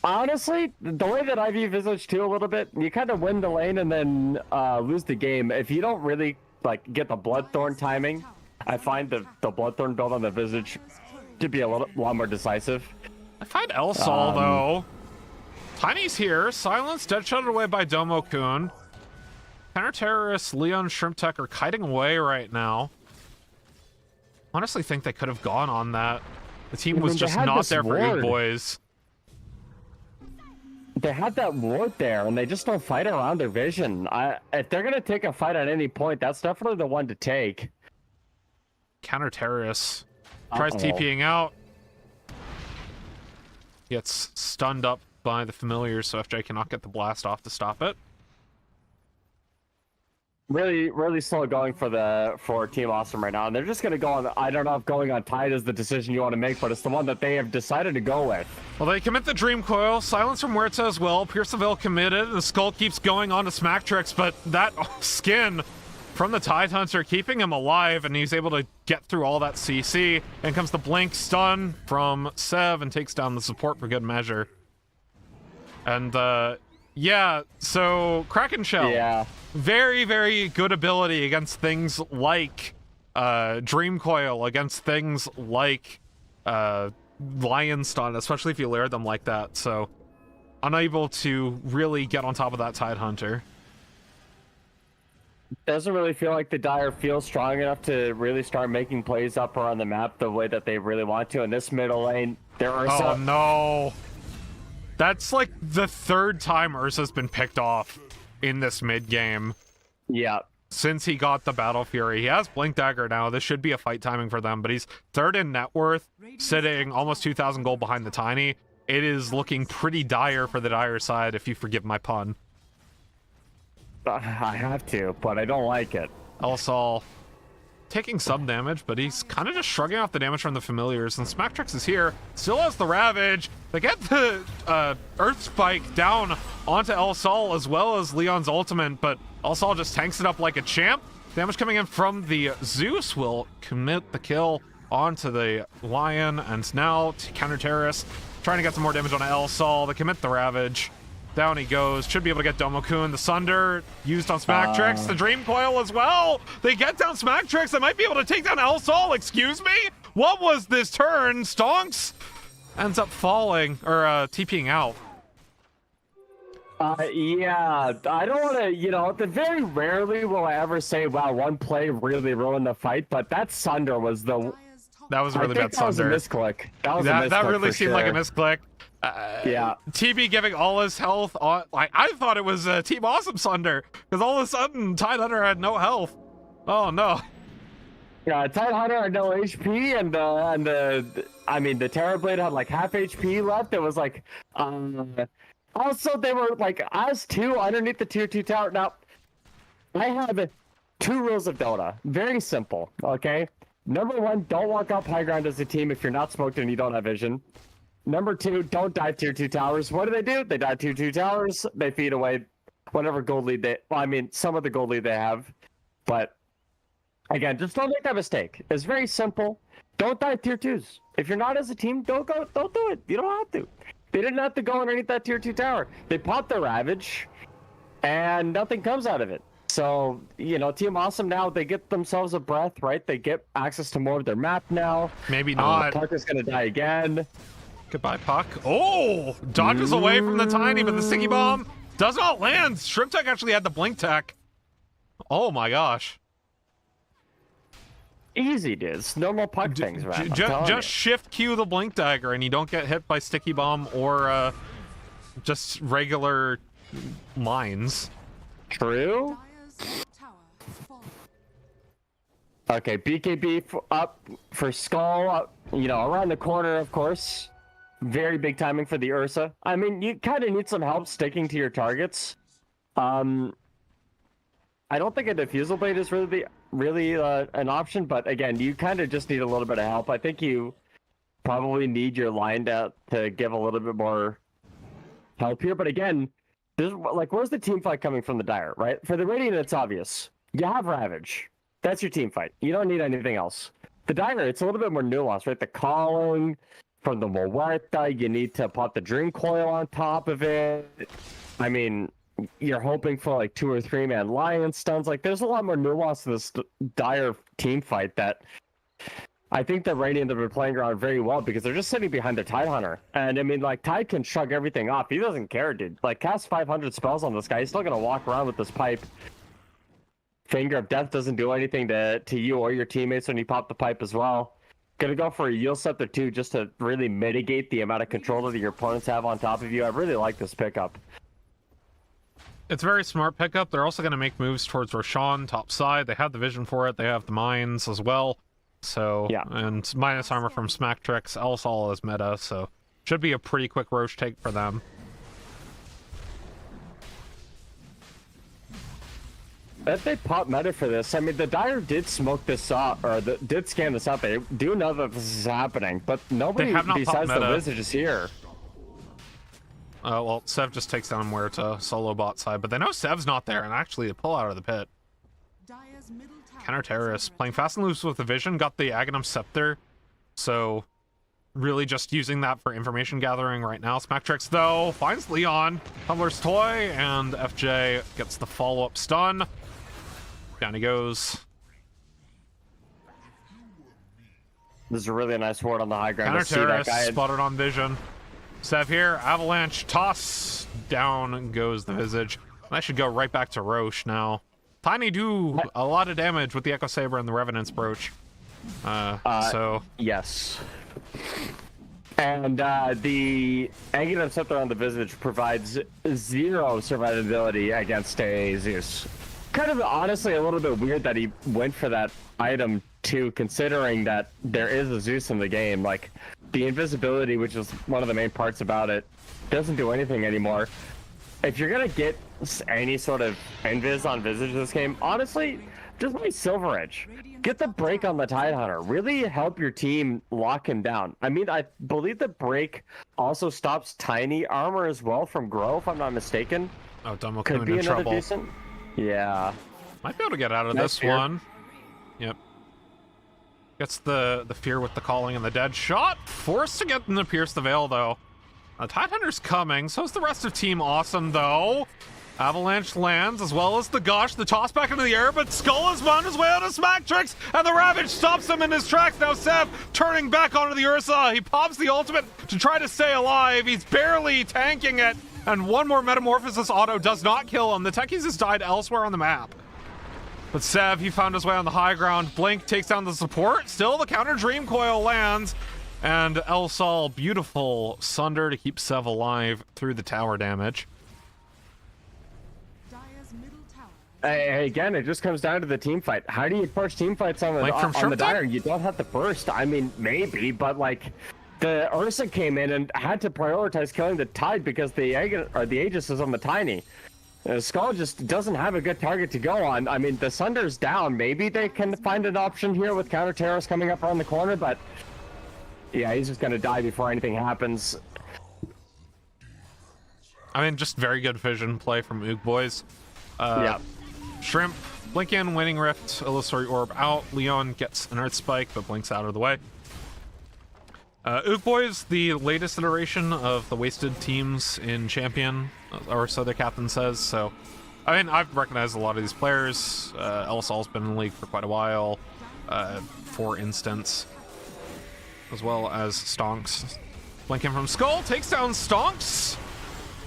honestly, the way that I view Visage too a little bit, you kind of win the lane and then lose the game. If you don't really get the Bloodthorn timing, I find the Bloodthorn build on the Visage to be a lot more decisive. I find Elsol though. Tiny's here. Silence, dead-shotted away by Domokun. Counter-terrorists, Leon, Shrimp Tech are kiting away right now. Honestly think they could have gone on that. The team was just not there for Egg Boys. They had that ward there, and they just don't fight around their vision. If they're going to take a fight at any point, that's definitely the one to take. Counter-terrorists. Tries TPing out. Gets stunned up by the familiars, so FJ cannot get the blast off to stop it. Really slow going for Team Awesome right now, and they're just gonna go on. I don't know if going on Tide is the decision you want to make, but it's the one that they have decided to go with. Well, they commit the Dream Coil, Silence from Huerta as well. Pierce the Veil committed. The Skull keeps going on to Smack Tricks, but that skin from the Tidehunter keeping him alive, and he's able to get through all that CC. And comes the blink stun from Sev and takes down the support for good measure. And yeah, so Kraken Shell. Yeah. Very, very good ability against things like Dream Coil, against things like Lion Stun, especially if you layer them like that. So unable to really get on top of that Tidehunter. Doesn't really feel like the Dire feels strong enough to really start making plays up around the map the way that they really want to. In this middle lane, there are Oh no. That's like the third time Ursa's been picked off in this mid game. Yeah. since he got the Battle Fury. He has Blink Dagger now. This should be a fight timing for them, but he's third in net worth, sitting almost 2,000 gold behind the Tiny. It is looking pretty dire for the dire side, if you forgive my pun. I have to, but I don't like it. Elsol taking some damage, but he's kind of just shrugging off the damage from the familiars, and Smacktrix is here, still has the Ravage. They get the Earth Spike down onto Elsol as well as Leon's ultimate, but Elsol just tanks it up like a champ. Damage coming in from the Zeus will commit the kill onto the Lion, and now counter terrorist trying to get some more damage on Elsol. They commit the Ravage. Down he goes. Should be able to get Domokun. The Sunder used on Smacktrix. The Dream Coil as well. They get down Smacktrix. They might be able to take down Elsol. Excuse me? What was this turn? Stonks ends up falling, or TPing out. Yeah, I don't want to, you know, very rarely will I ever say, wow, one play really ruined the fight, but that Sunder was the... That was a really bad Sunder. That was a misclick. That really seemed like a misclick. Yeah. TB giving all his health on, like, I thought it was Team Awesome Sunder, because all of a sudden Tidehunter had no health. Oh no. Yeah, Tidehunter had no HP, and the Terrorblade had like half HP left. It was like, also they were like us two underneath the tier 2 tower. Now, I have 2 rules of Dota. Very simple, okay? Number 1, don't walk up high ground as a team if you're not smoked and you don't have vision. Number 2, don't dive tier 2 towers. What do? They dive tier 2 towers. They feed away whatever gold lead they... Well, I mean, some of the gold lead they have. But, again, just don't make that mistake. It's very simple. Don't dive tier 2s. If you're not as a team, don't do it. You don't have to. They didn't have to go underneath that tier 2 tower. They popped the Ravage, and nothing comes out of it. So, you know, Team Awesome now, they get themselves a breath, right? They get access to more of their map now. Maybe not. Parker's going to die again. Goodbye, Puck. Oh! Dodges away from the Tiny, but the Sticky Bomb does not land. Shrimp Tech actually had the Blink Tech. Oh my gosh. Easy, dudes. No more Puck things, right? Just shift Q the Blink Dagger and you don't get hit by Sticky Bomb or just regular mines. True. Okay, BKB up for Skull, you know, around the corner, of course. Very big timing for the Ursa. I mean, you kind of need some help sticking to your targets. I don't think a Diffusal Blade is really an option, but again, you kind of just need a little bit of help. I think you probably need your line to give a little bit more help here. But again, where's the team fight coming from the Dire, right? For the Radiant, it's obvious. You have Ravage. That's your team fight. You don't need anything else. The Dire, it's a little bit more nuanced, right? The calling from the Muerta, you need to pop the Dream Coil on top of it. I mean, you're hoping for like 2 or 3 man Lion stuns. Like, there's a lot more nuance to this Dire team fight that I think the Radiant have been playing around very well because they're just sitting behind the Tidehunter. And I mean, like, Tide can shrug everything off. He doesn't care, dude. Like, cast 500 spells on this guy. He's still gonna walk around with this pipe. Finger of Death doesn't do anything to you or your teammates when you pop the pipe as well. Gonna go for a Yield Scepter too, just to really mitigate the amount of control that your opponents have on top of you. I really like this pickup. It's a very smart pickup. They're also going to make moves towards Roshan, top side. They have the vision for it. They have the mines as well. So, yeah. And minus armor from Smacktrix. Elsol is meta, so should be a pretty quick Roche take for them. If they pop meta for this, I mean, the Dire did smoke this out, or did scan this out. They do know that this is happening, but nobody besides the Wizard is here. Well, Sev just takes down Muerta, solo bot side, but they know Sev's not there, and actually they pull out of the pit. Counter terrorist playing fast and loose with the vision, got the Aghanim Scepter, so really just using that for information gathering right now. Smacktrix, though, finds Leon, Tumbler's Toy, and FJ gets the follow-up stun. Down he goes. This is a really nice ward on the high ground. Counter terrorist spotted on vision. Sev here, avalanche, toss, down goes the Visage. I should go right back to Roche now. Tiny do a lot of damage with the Echo Saber and the Revenant's Brooch. So yes. And the Aghanim Scepter on the Visage provides 0 survivability against a Zeus. kind of honestly a little bit weird that he went for that item too, considering that there is a Zeus in the game. Like, the invisibility, which is one of the main parts about it, doesn't do anything anymore. If you're gonna get any sort of invis on Visage this game, honestly, just play Silver Edge. Get the break on the Tidehunter. Really help your team lock him down. I mean, I believe the break also stops Tiny armor as well from grow, if I'm not mistaken. Oh, Domo Could be in another trouble. decent. Yeah. Might be able to get out of this one. Yep. Gets the fear with the calling and the dead shot. Forced to get them to pierce the veil, though. Tidehunter's coming. So's the rest of Team Awesome, though. Avalanche lands, as well as the Gush. The toss back into the air, but Skull has found his way out of Smack Tricks, and the Ravage stops him in his tracks. Now Sev turning back onto the Ursa. He pops the ultimate to try to stay alive. He's barely tanking it, and one more Metamorphosis auto does not kill him. The Techies has died elsewhere on the map. But Sev, he found his way on the high ground. Blink takes down the support. Still, the counter Dream Coil lands. And El Sol, beautiful Sunder to keep Sev alive through the tower damage. Again, it just comes down to the team fight. How do you approach team fights on the Dire? You don't have to burst. I mean, maybe, but like, the Ursa came in and had to prioritize killing the Tide because the Aegis is on the Tiny. Skull just doesn't have a good target to go on. I mean, the Sunder's down. Maybe they can find an option here with counter terrorists coming up around the corner, but yeah, he's just gonna die before anything happens. I mean, just very good vision play from Oog Boys. Yeah. Shrimp, blink in, winning rift, illusory orb out. Leon gets an earth spike, but blinks out of the way. Oog Boys, the latest iteration of the wasted teams in Champion, or so their captain says. So, I mean, I've recognized a lot of these players. El Sol's been in the league for quite a while, for instance, as well as Stonks. Blink in from Skull, takes down Stonks.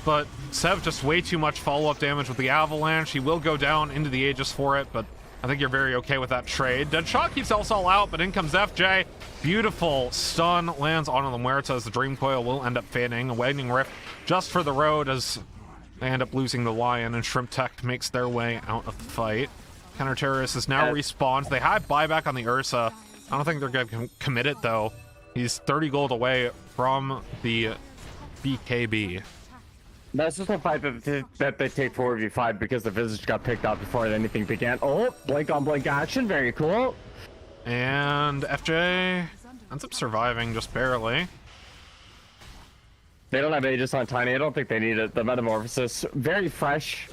But Sev just way too much follow-up damage with the Avalanche. He will go down into the Aegis for it, but I think you're very okay with that trade. Deadshot keeps El Sol out, but in comes FJ. Beautiful stun lands on the Muerta as the Dream Coil will end up fading. A Waning Rift just for the road as they end up losing the Lion, and Shrimp Tech makes their way out of the fight. Counter Terrorist is now respawned. They had buyback on the Ursa. I don't think they're going to commit it, though. He's 30 gold away from the BKB. That's just a fight that they take 4v5 because the Visage got picked up before anything began. Oh, blink on blink action, very cool. And FJ ends up surviving just barely. They don't have Aegis on Tiny. I don't think they need it. The Metamorphosis, very fresh,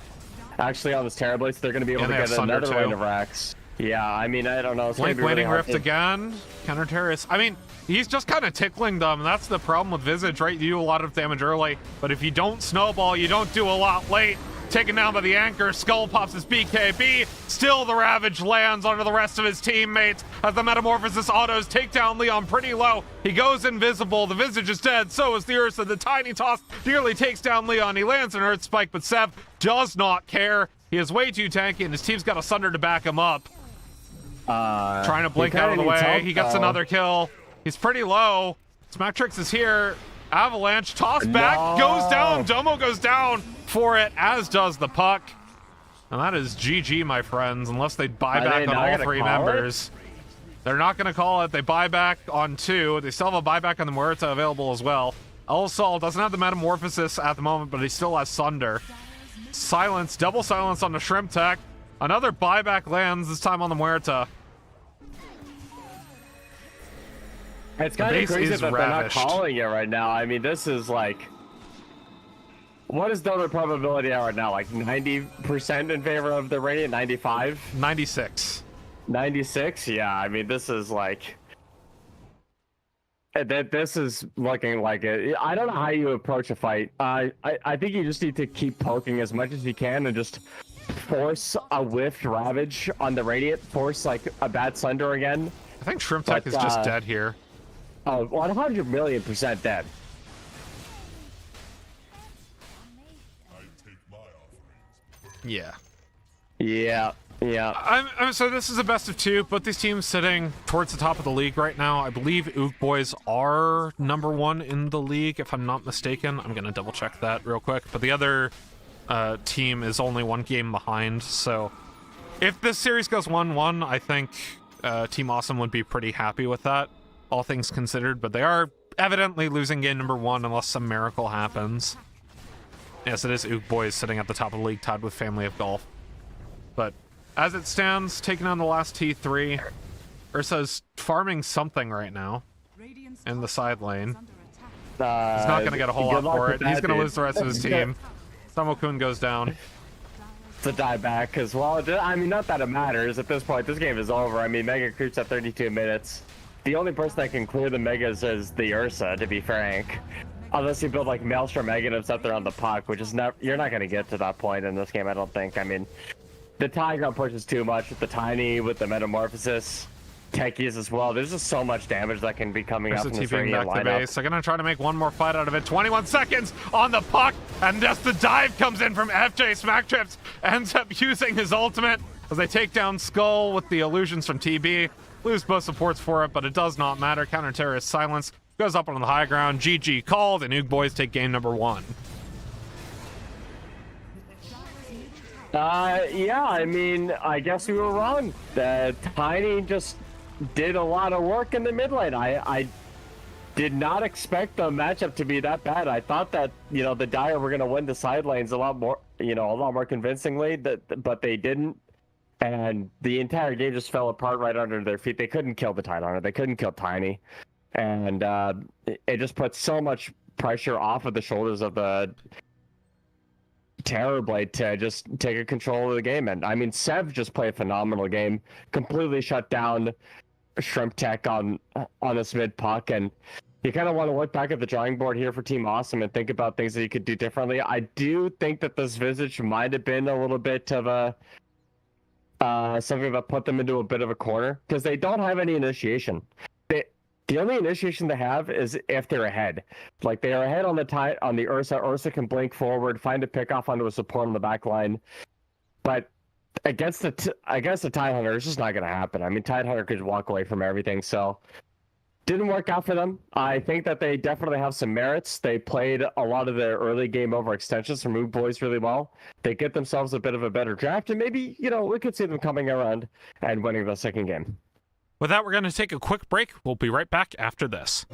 actually, on this Terrorblade, so they're going to be able to get another line of racks. Yeah, I mean, I don't know. Blink Waning Rift again. Counter Terrorist. I mean, he's just kind of tickling them. That's the problem with Visage, right? You do a lot of damage early, but if you don't snowball, you don't do a lot late. Taken down by the Anchor, Skull pops his BKB. Still, the Ravage lands onto the rest of his teammates as the Metamorphosis autos take down Leon pretty low. He goes invisible. The Visage is dead. So is the Ursa. The Tiny Toss nearly takes down Leon. He lands an Earth Spike, but Sev does not care. He is way too tanky, and his team's got a Sunder to back him up. Trying to blink out of the way. Help, he gets another kill. He's pretty low. Smacktrix is here. Avalanche toss back, goes down. Domo goes down for it, as does the puck. And that is GG, my friends, unless they buy back on all three members. They're not going to call it. They buy back on two. They still have a buyback on the Muerta available as well. El Sol doesn't have the Metamorphosis at the moment, but he still has Sunder. Silence, double silence on the Shrimp Tech. Another buyback lands, this time on the Muerta. It's kind of crazy that they're not calling it right now. I mean, this is like... What is the probability right now? Like 90% in favor of the Radiant? 95? 96. 96? Yeah, I mean, this is like... This is looking like it. I don't know how you approach a fight. I think you just need to keep poking as much as you can and just force a whiffed Ravage on the Radiant. Force like a bad Sunder again. I think Shrimp Tech is just dead here. Oh, 100,000,000% dead. Yeah. Yeah. So this is a best of two. Both these teams sitting towards the top of the league right now. I believe Oog Boys are #1 in the league, if I'm not mistaken. I'm gonna double check that real quick. But the other team is only one game behind, so If this series goes 1-1, I think Team Awesome would be pretty happy with that, all things considered, but they are evidently losing game number 1 unless some miracle happens. Yes, it is Ook Boys sitting at the top of the league, tied with Family of Golf. But as it stands, taking on the last T3, Ursa's farming something right now in the side lane. He's not going to get a whole lot for it. He's going to lose the rest of his team. Samokun goes down. To die back as well. I mean, not that it matters at this point. This game is over. I mean, Mega creeps at 32 minutes. The only person that can clear the Megas is the Ursa, to be frank. Unless you build like Maelstrom Mega Interceptor on the puck, which is you're not going to get to that point in this game, I don't think. I mean, the Tiger pushes too much with the Tiny, with the Metamorphosis. Techies as well. There's just so much damage that can be coming up in this lineup. Back to base. They're gonna try to make one more fight out of it. 21 seconds on the puck, and just the dive comes in from FJ. Smacktrips ends up using his ultimate as they take down Skull with the illusions from TB. Lose both supports for it, but it does not matter. Counter-terrorist silence goes up on the high ground. GG called, and Ook Boys take game number 1. Yeah, I mean, I guess we were wrong. Tiny just did a lot of work in the mid lane. I did not expect the matchup to be that bad. I thought that, you know, the Dire were going to win the side lanes a lot more, you know, a lot more convincingly, but they didn't. And the entire game just fell apart right under their feet. They couldn't kill the Tidehunter. They couldn't kill Tiny. And it just put so much pressure off of the shoulders of the Terrorblade to just take control of the game. And I mean, Sev just played a phenomenal game, completely shut down Shrimp Tech on this mid puck. And you kind of want to look back at the drawing board here for Team Awesome and think about things that you could do differently. I do think that this Visage might have been a little bit of a something that put them into a bit of a corner, because they don't have any initiation. The only initiation they have is if they're ahead. Like, they are ahead on the Ursa. Ursa can blink forward, find a pickoff onto a support on the back line. But against the Tidehunter, it's just not going to happen. I mean, Tidehunter could walk away from everything, so didn't work out for them. I think that they definitely have some merits. They played a lot of their early game over extensions from Ook Boys really well. They get themselves a bit of a better draft, and maybe, you know, we could see them coming around and winning the second game. With that, we're going to take a quick break. We'll be right back after this.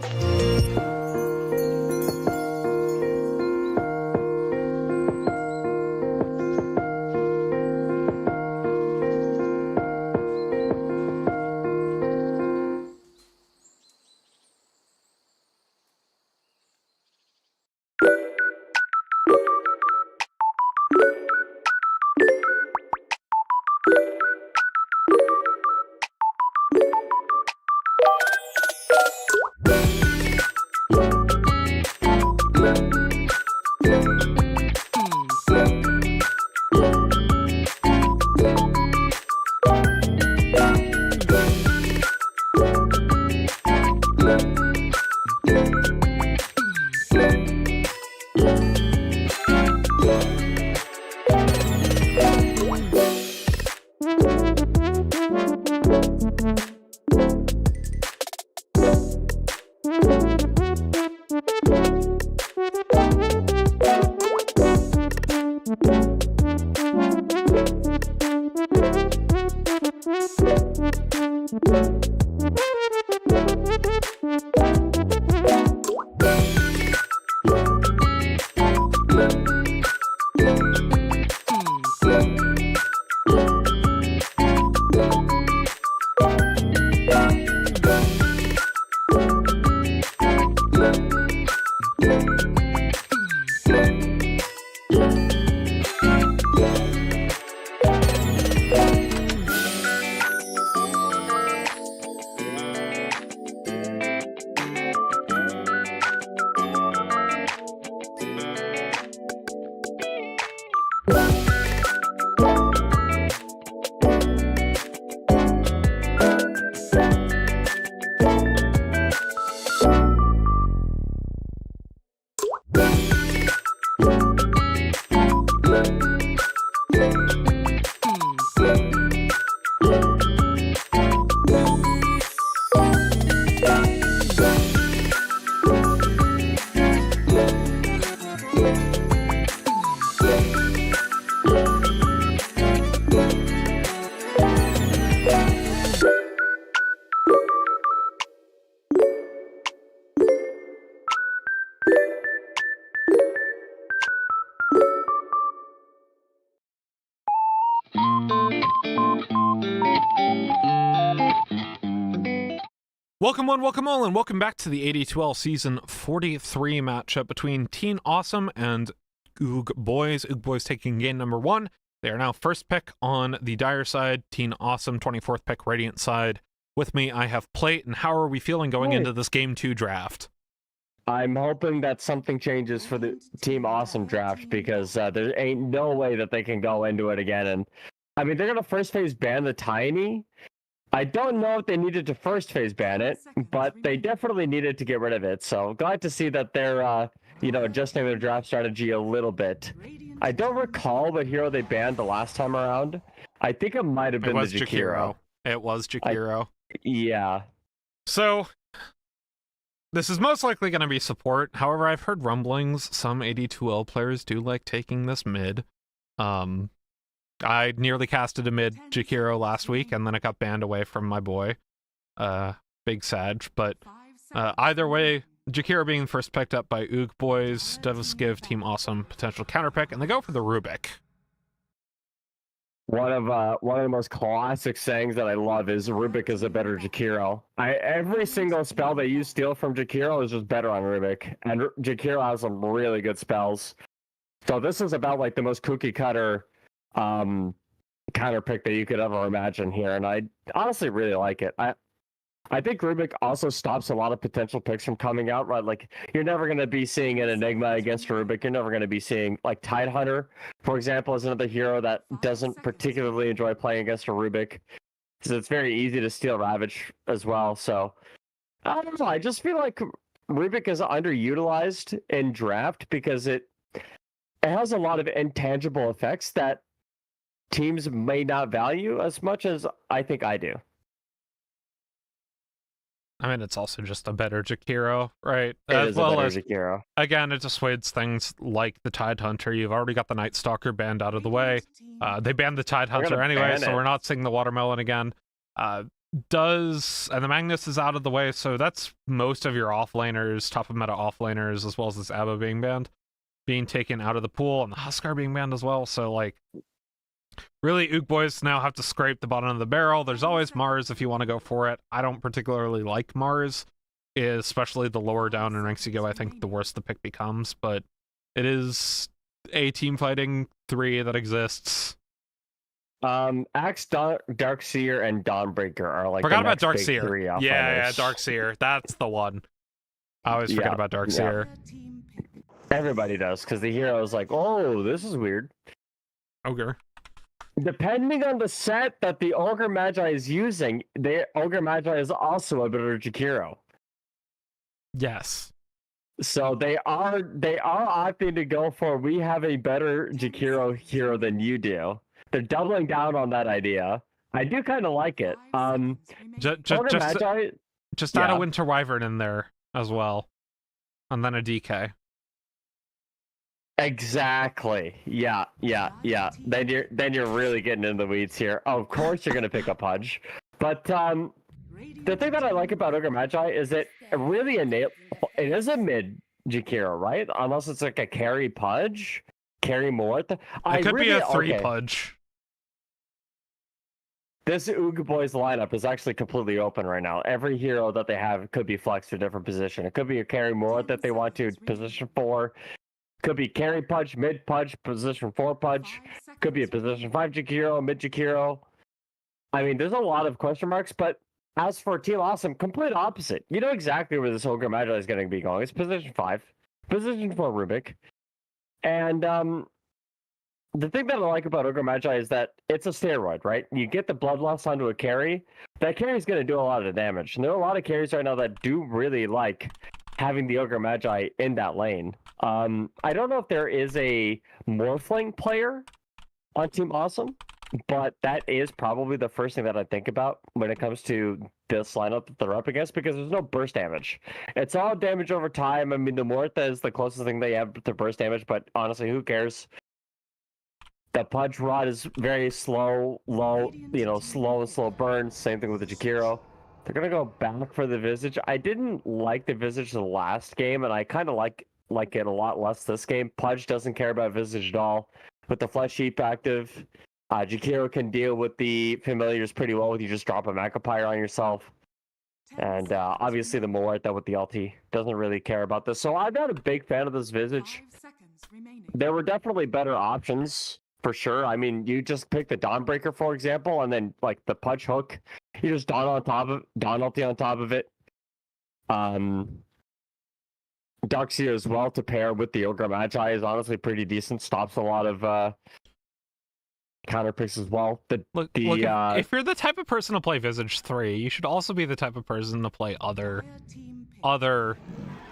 Welcome one, welcome all, and welcome back to the AD2L Season 43 matchup between Teen Awesome and Oog Boys. Oog Boys taking game number 1. They are now first pick on the Dire side, Teen Awesome 24th pick Radiant side. With me, I have Plate, and how are we feeling going into this Game 2 draft? I'm hoping that something changes for the Team Awesome draft, because there ain't no way that they can go into it again. And I mean, they're going to first phase ban the Tiny. I don't know if they needed to first phase ban it, but they definitely needed to get rid of it. So glad to see that they're, adjusting their draft strategy a little bit. I don't recall what hero they banned the last time around. I think it might have been the Jakiro. It was Jakiro. Yeah. So, this is most likely going to be support. However, I've heard rumblings some AD2L players do like taking this mid. I nearly casted a mid Jakiro last week, and then it got banned away from my boy, Big Sag. But either way, Jakiro being first picked up by Oog Boys does give Team Awesome potential counterpick, and they go for the Rubik. One of the most classic sayings that I love is Rubik is a better Jakiro. Every single spell they use steal from Jakiro is just better on Rubik, and Jakiro has some really good spells. So this is about like the most cookie cutter counter pick that you could ever imagine here, and I honestly really like it. I think Rubik also stops a lot of potential picks from coming out, right? Like, you're never going to be seeing an Enigma against Rubik. You're never going to be seeing, like, Tidehunter, for example, is another hero that doesn't particularly enjoy playing against a Rubik. So it's very easy to steal Ravage as well. So, I don't know. I just feel like Rubik is underutilized in draft because it has a lot of intangible effects that teams may not value as much as I think I do. I mean, it's also just a better Jakiro, right? As well as Jakiro. Again, it dissuades things like the Tidehunter. You've already got the Night Stalker banned out of the way. They banned the Tidehunter anyway, so we're not seeing the Watermelon again. And the Magnus is out of the way, so that's most of your offlaners, top of meta offlaners, as well as this Abba being taken out of the pool, and the Huskar being banned as well. So, like, really, Oog Boys now have to scrape the bottom of the barrel. There's always Mars if you want to go for it. I don't particularly like Mars, especially the lower down in ranks you go. I think the worse the pick becomes, but it is a team fighting 3 that exists. Axe, Darkseer, and Dawnbreaker are like forgot about Darkseer. Yeah, Darkseer. That's the one. I always forget about Darkseer. Yeah. Everybody does, because the hero is like, oh, this is weird. Ogre. Depending on the set that the Ogre Magi is using, the Ogre Magi is also a better Jakiro. Yes. So they are opting to go for, we have a better Jakiro hero than you do. They're doubling down on that idea. I do kind of like it. Just add a Winter Wyvern in there as well, and then a DK. Exactly. Yeah. Then you're really getting in the weeds here. Of course you're gonna pick a Pudge. But the thing that I like about Ogre Magi is that it is a mid Jakiro, right? Unless it's like a carry Pudge, carry Mort. It could be a 3 Pudge. This Oog Boys lineup is actually completely open right now. Every hero that they have could be flexed to a different position. It could be a carry Mort that they want to position 4. Could be carry Pudge, mid Pudge, position 4 Pudge. Could be a position 5 Jakiro, mid Jakiro. I mean, there's a lot of question marks, but as for Team Awesome, complete opposite. You know exactly where this Ogre Magi is going to be going. It's position 5, position 4 Rubik. And the thing that I like about Ogre Magi is that it's a steroid, right? You get the bloodlust onto a carry. That carry is going to do a lot of damage. And there are a lot of carries right now that do really like having the Ogre Magi in that lane. I don't know if there is a Morphling player on Team Awesome, but that is probably the first thing that I think about when it comes to this lineup that they're up against, because there's no burst damage. It's all damage over time. I mean, the Mortha is the closest thing they have to burst damage, but honestly, who cares? The Pudge Rod is very slow burn. Same thing with the Jakiro. They're going to go back for the Visage. I didn't like the Visage the last game, and I kind of like it a lot less this game. Pudge doesn't care about Visage at all. With the Flesh Heap active, Jakiro can deal with the Familiars pretty well with you just drop a Macapire on yourself. And obviously the Muerta with the ulti doesn't really care about this. So I'm not a big fan of this Visage. There were definitely better options for sure. I mean, you just pick the Dawnbreaker, for example, and then like the punch hook, you just Dawn ulti on top of it. Darkseer as well to pair with the Ogre Magi is honestly pretty decent. Stops a lot of counter picks as well. Look, if you're the type of person to play Visage 3, you should also be the type of person to play other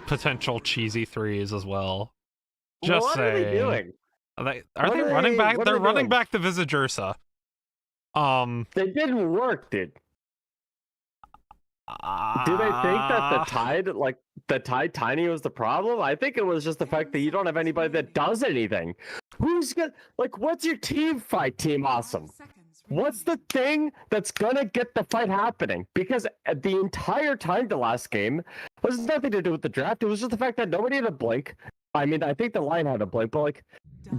potential cheesy 3s as well. Just what saying. Are they doing? Are they running back? They're running back the Visage Ursa. They didn't work, dude. Do they think that the Tide Tiny was the problem? I think it was just the fact that you don't have anybody that does anything. Who's gonna what's your team fight, Team Awesome? What's the thing that's gonna get the fight happening? Because the entire time the last game was nothing to do with the draft. It was just the fact that nobody had a blink. I mean, I think the line had a blink, but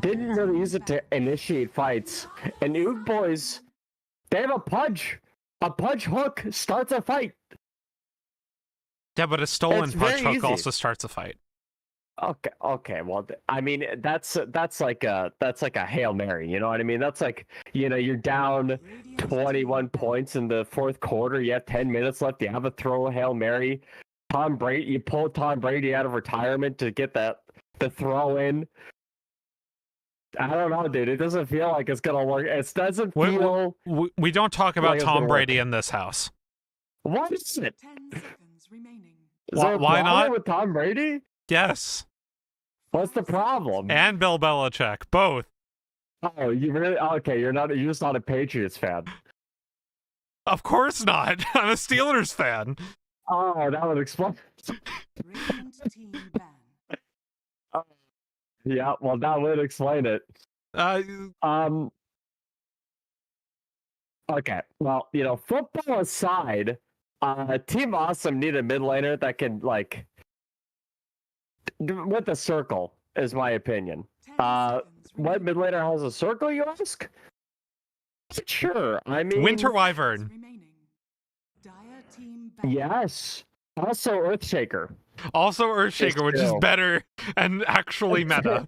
didn't really use it to initiate fights. And Oog boys, they have a punch. A punch hook starts a fight. Yeah, but a stolen punch hook also starts a fight. Okay. Well, I mean, that's like a Hail Mary. You know what I mean? That's like, you're down 21 points in the fourth quarter. You have 10 minutes left. You have a throw Hail Mary. You pull Tom Brady out of retirement to get the throw in. I don't know, dude. It doesn't feel like it's gonna work. It doesn't feel. We don't talk about Tom Brady in this house. What is it? 10 seconds remaining. Why not with Tom Brady? Yes. What's the problem? And Bill Belichick, both. Oh, you really? Okay, you're just not a Patriots fan. Of course not. I'm a Steelers fan. Oh, that would explain. Yeah, well, that would explain it. Okay, well, football aside, Team Awesome need a mid laner that can with a circle, is my opinion. What mid laner has a circle, you ask? Sure, I mean Winter Wyvern. Yes. Also Earthshaker. Which is better and actually meta.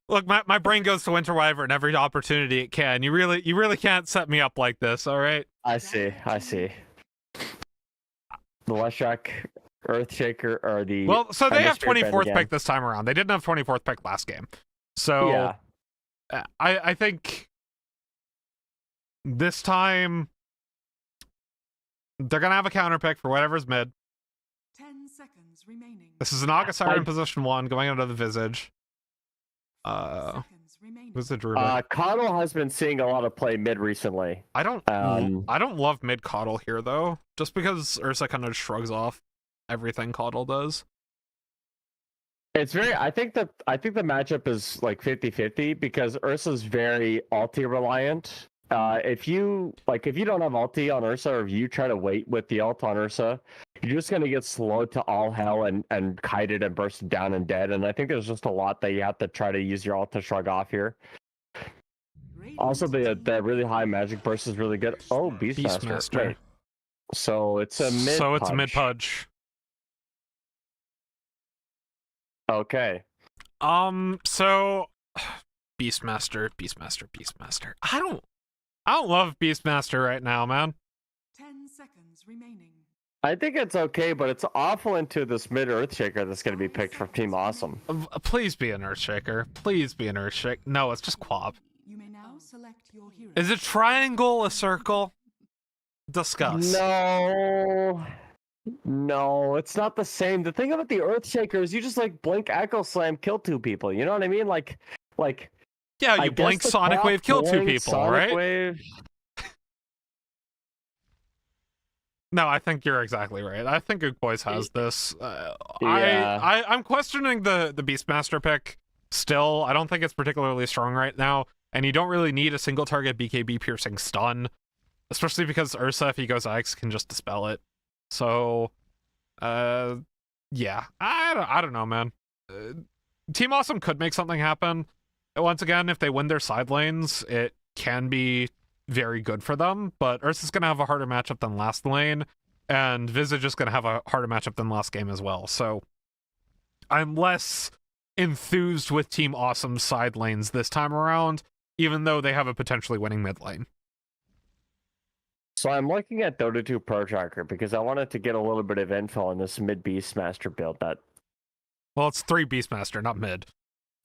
Look, my brain goes to Winter Wyvern every opportunity it can. You really can't set me up like this, all right? I see. The Leshrac, Earthshaker, or the... Well, so they have 24th pick this time around. They didn't have 24th pick last game. So yeah. I think this time they're going to have a counter pick for whatever's mid. 10 seconds remaining. This is an August Siren position 1 going into the Visage. Visage Rubik. Coddle has been seeing a lot of play mid recently. I don't love mid Coddle here though, just because Ursa kind of shrugs off everything Coddle does. It's I think the matchup is like 50-50 because Ursa's very ulti reliant. If you don't have ulti on Ursa, or if you try to wait with the ult on Ursa, you're just gonna get slowed to all hell and kited and bursted down and dead. And I think there's just a lot that you have to try to use your ult to shrug off here. Also, the really high magic burst is really good. Oh, Beastmaster. Wait. So it's a mid. So it's a mid pudge. Okay. So Beastmaster. I don't love Beastmaster right now, man. 10 seconds remaining. I think it's okay, but it's awful into this mid Earthshaker that's going to be picked from Team Awesome. Please be an Earthshaker. Please be an Earthshaker. No, it's just Quab. You may now select your hero. Is a triangle a circle? Discuss. No, it's not the same. The thing about the Earthshaker is you just blink Echo Slam, kill 2 people. You know what I mean? Yeah, you blink Sonic Wave, kill 2 people, Sonic right? Wave. No, I think you're exactly right. I think Ook Boys has this. Yeah. I'm questioning the Beastmaster pick still. I don't think it's particularly strong right now, and you don't really need a single target BKB piercing stun, especially because Ursa, if he goes X, can just dispel it. So, yeah, I don't know, man. Team Awesome could make something happen. Once again, if they win their side lanes, it can be very good for them, but Ursa's going to have a harder matchup than last lane, and Visage is going to have a harder matchup than last game as well. So I'm less enthused with Team Awesome's side lanes this time around, even though they have a potentially winning mid lane. So I'm looking at Dota 2 Pro Tracker because I wanted to get a little bit of info on this mid Beastmaster build. Well, it's 3 Beastmaster, not mid.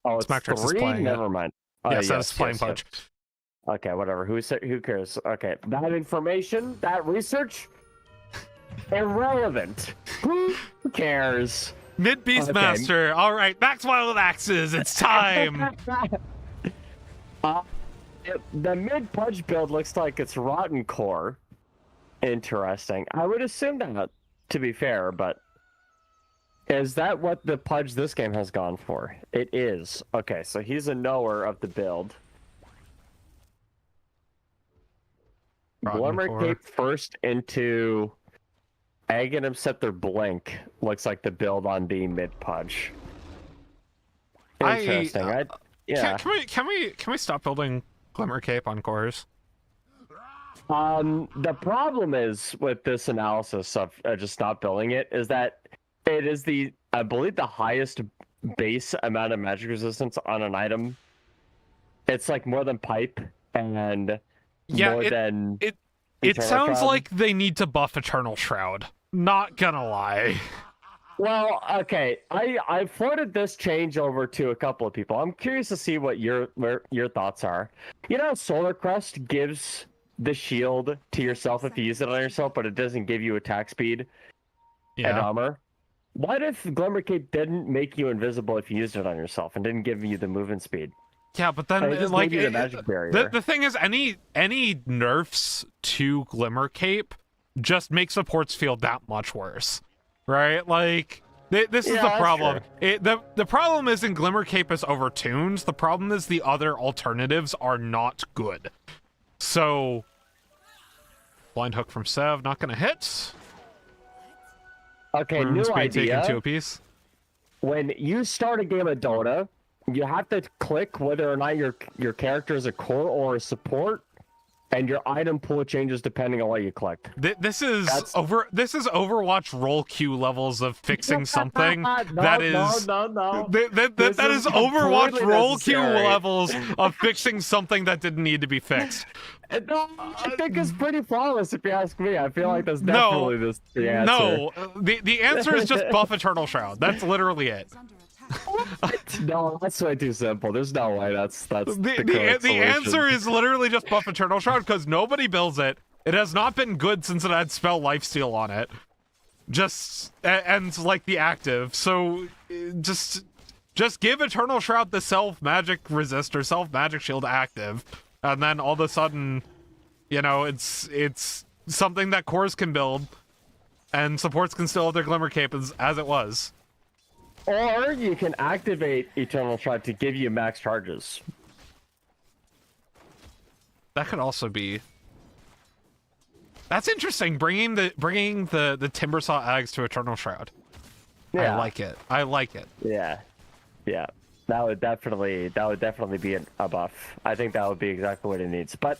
Oh, it's Smacktrix 3? is playing Never it. mind. Yes, that's playing Pudge. Yes. Okay, whatever. Who cares? Okay, that information, that research, irrelevant. Who cares? Mid Beastmaster. Okay. All right, Max Wild Axes. It's time. The mid Pudge build looks like it's Rotten Core. Interesting. I would assume that, to be fair, but is that what the Pudge this game has gone for? It is. Okay, so he's a knower of the build. Glimmer Cape first into Aghanim Scepter Blink looks like the build on the mid Pudge. Interesting. Yeah. Can we stop building Glimmer Cape on cores? The problem is with this analysis of just not building it is that it is I believe the highest base amount of magic resistance on an item. It's like more than pipe and more than it sounds Shroud. like they need to buff Eternal Shroud. Not gonna lie. Well, okay, I floated this change over to a couple of people. I'm curious to see what your thoughts are. You know, Solar Crest gives the shield to yourself if you use it on yourself, but it doesn't give you attack speed and armor. What if Glimmer Cape didn't make you invisible if you used it on yourself and didn't give you the movement speed? Yeah, but then the magic barrier. The thing is, any nerfs to Glimmer Cape just makes supports feel that much worse, right? Like this is the problem. The problem isn't Glimmer Cape is overtuned. The problem is the other alternatives are not good. So, blind hook from Sev, not gonna hit. Okay, new idea. Taking 2 apiece. When you start a game of Dota, you have to click whether or not your character is a core or a support, and your item pool changes depending on what you clicked. This is Overwatch roll queue levels of fixing something No. That is Overwatch roll queue levels of fixing something that didn't need to be fixed. No, I think it's pretty flawless if you ask me. I feel like that's definitely the answer. No, the answer is just buff Eternal Shroud. That's literally it. No, that's way too simple. There's no way that's the answer is literally just buff Eternal Shroud because nobody builds it. It has not been good since it had spell lifesteal on it. And like the active. So just give Eternal Shroud the self magic resist or self magic shield active, and then all of a sudden, you know, it's something that cores can build, and supports can still have their Glimmer Cape as it was. Or you can activate Eternal Shroud to give you max charges. That could also be. That's interesting. Bringing the Timbersaw Ags to Eternal Shroud. Yeah. I like it. Yeah. That would definitely be a buff. I think that would be exactly what it needs. But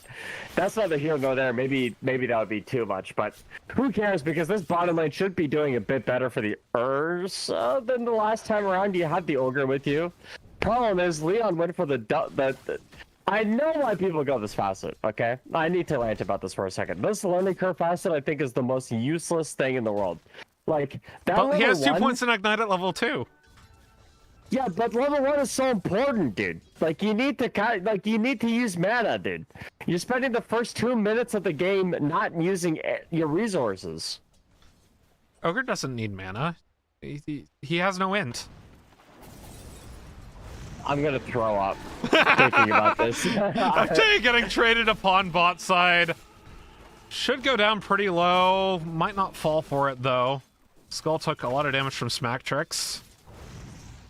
that's neither here nor there. Maybe that would be too much. But who cares? Because this bottom lane should be doing a bit better for the Ursa than the last time around. You had the Ogre with you. Problem is, Leon went for the I know why people go this facet, okay? I need to rant about this for a second. This learning curve facet, I think, is the most useless thing in the world. Like, that but he has 2 points in Ignite at level 2. Yeah, but level 1 is so important, dude. Like, you need to use mana, dude. You're spending the first 2 minutes of the game not using your resources. Ogre doesn't need mana. He has no int. I'm gonna throw up thinking about this. FJ getting traded upon bot side. Should go down pretty low. Might not fall for it, though. Skull took a lot of damage from Smack Tricks.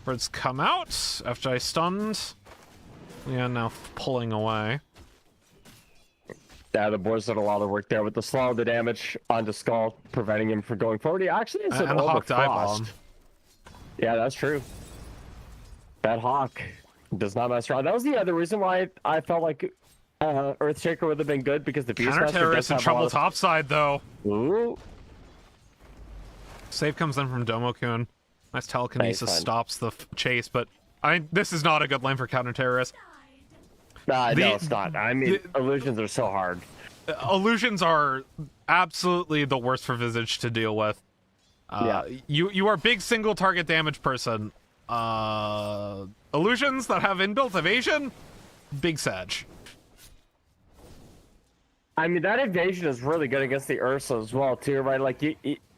Birds come out. FJ stunned. Yeah, now pulling away. Yeah, the boys did a lot of work there with the slow, the damage onto Skull, preventing him from going forward. He actually is an Hawk dive bomb. Yeah, that's true. That Hawk does not mess around. That was the other reason why I felt like Earthshaker would have been good, because the Beastmaster Counter-terrorist in trouble topside, though. Ooh. Save comes in from Domokun. Nice telekinesis stops the chase, but this is not a good lane for counter-terrorists. No, it's not. I mean, illusions are so hard. Illusions are absolutely the worst for Visage to deal with. You are big single target damage person. Illusions that have inbuilt evasion, big Sag. I mean, that evasion is really good against the Ursa as well, too, right? Like,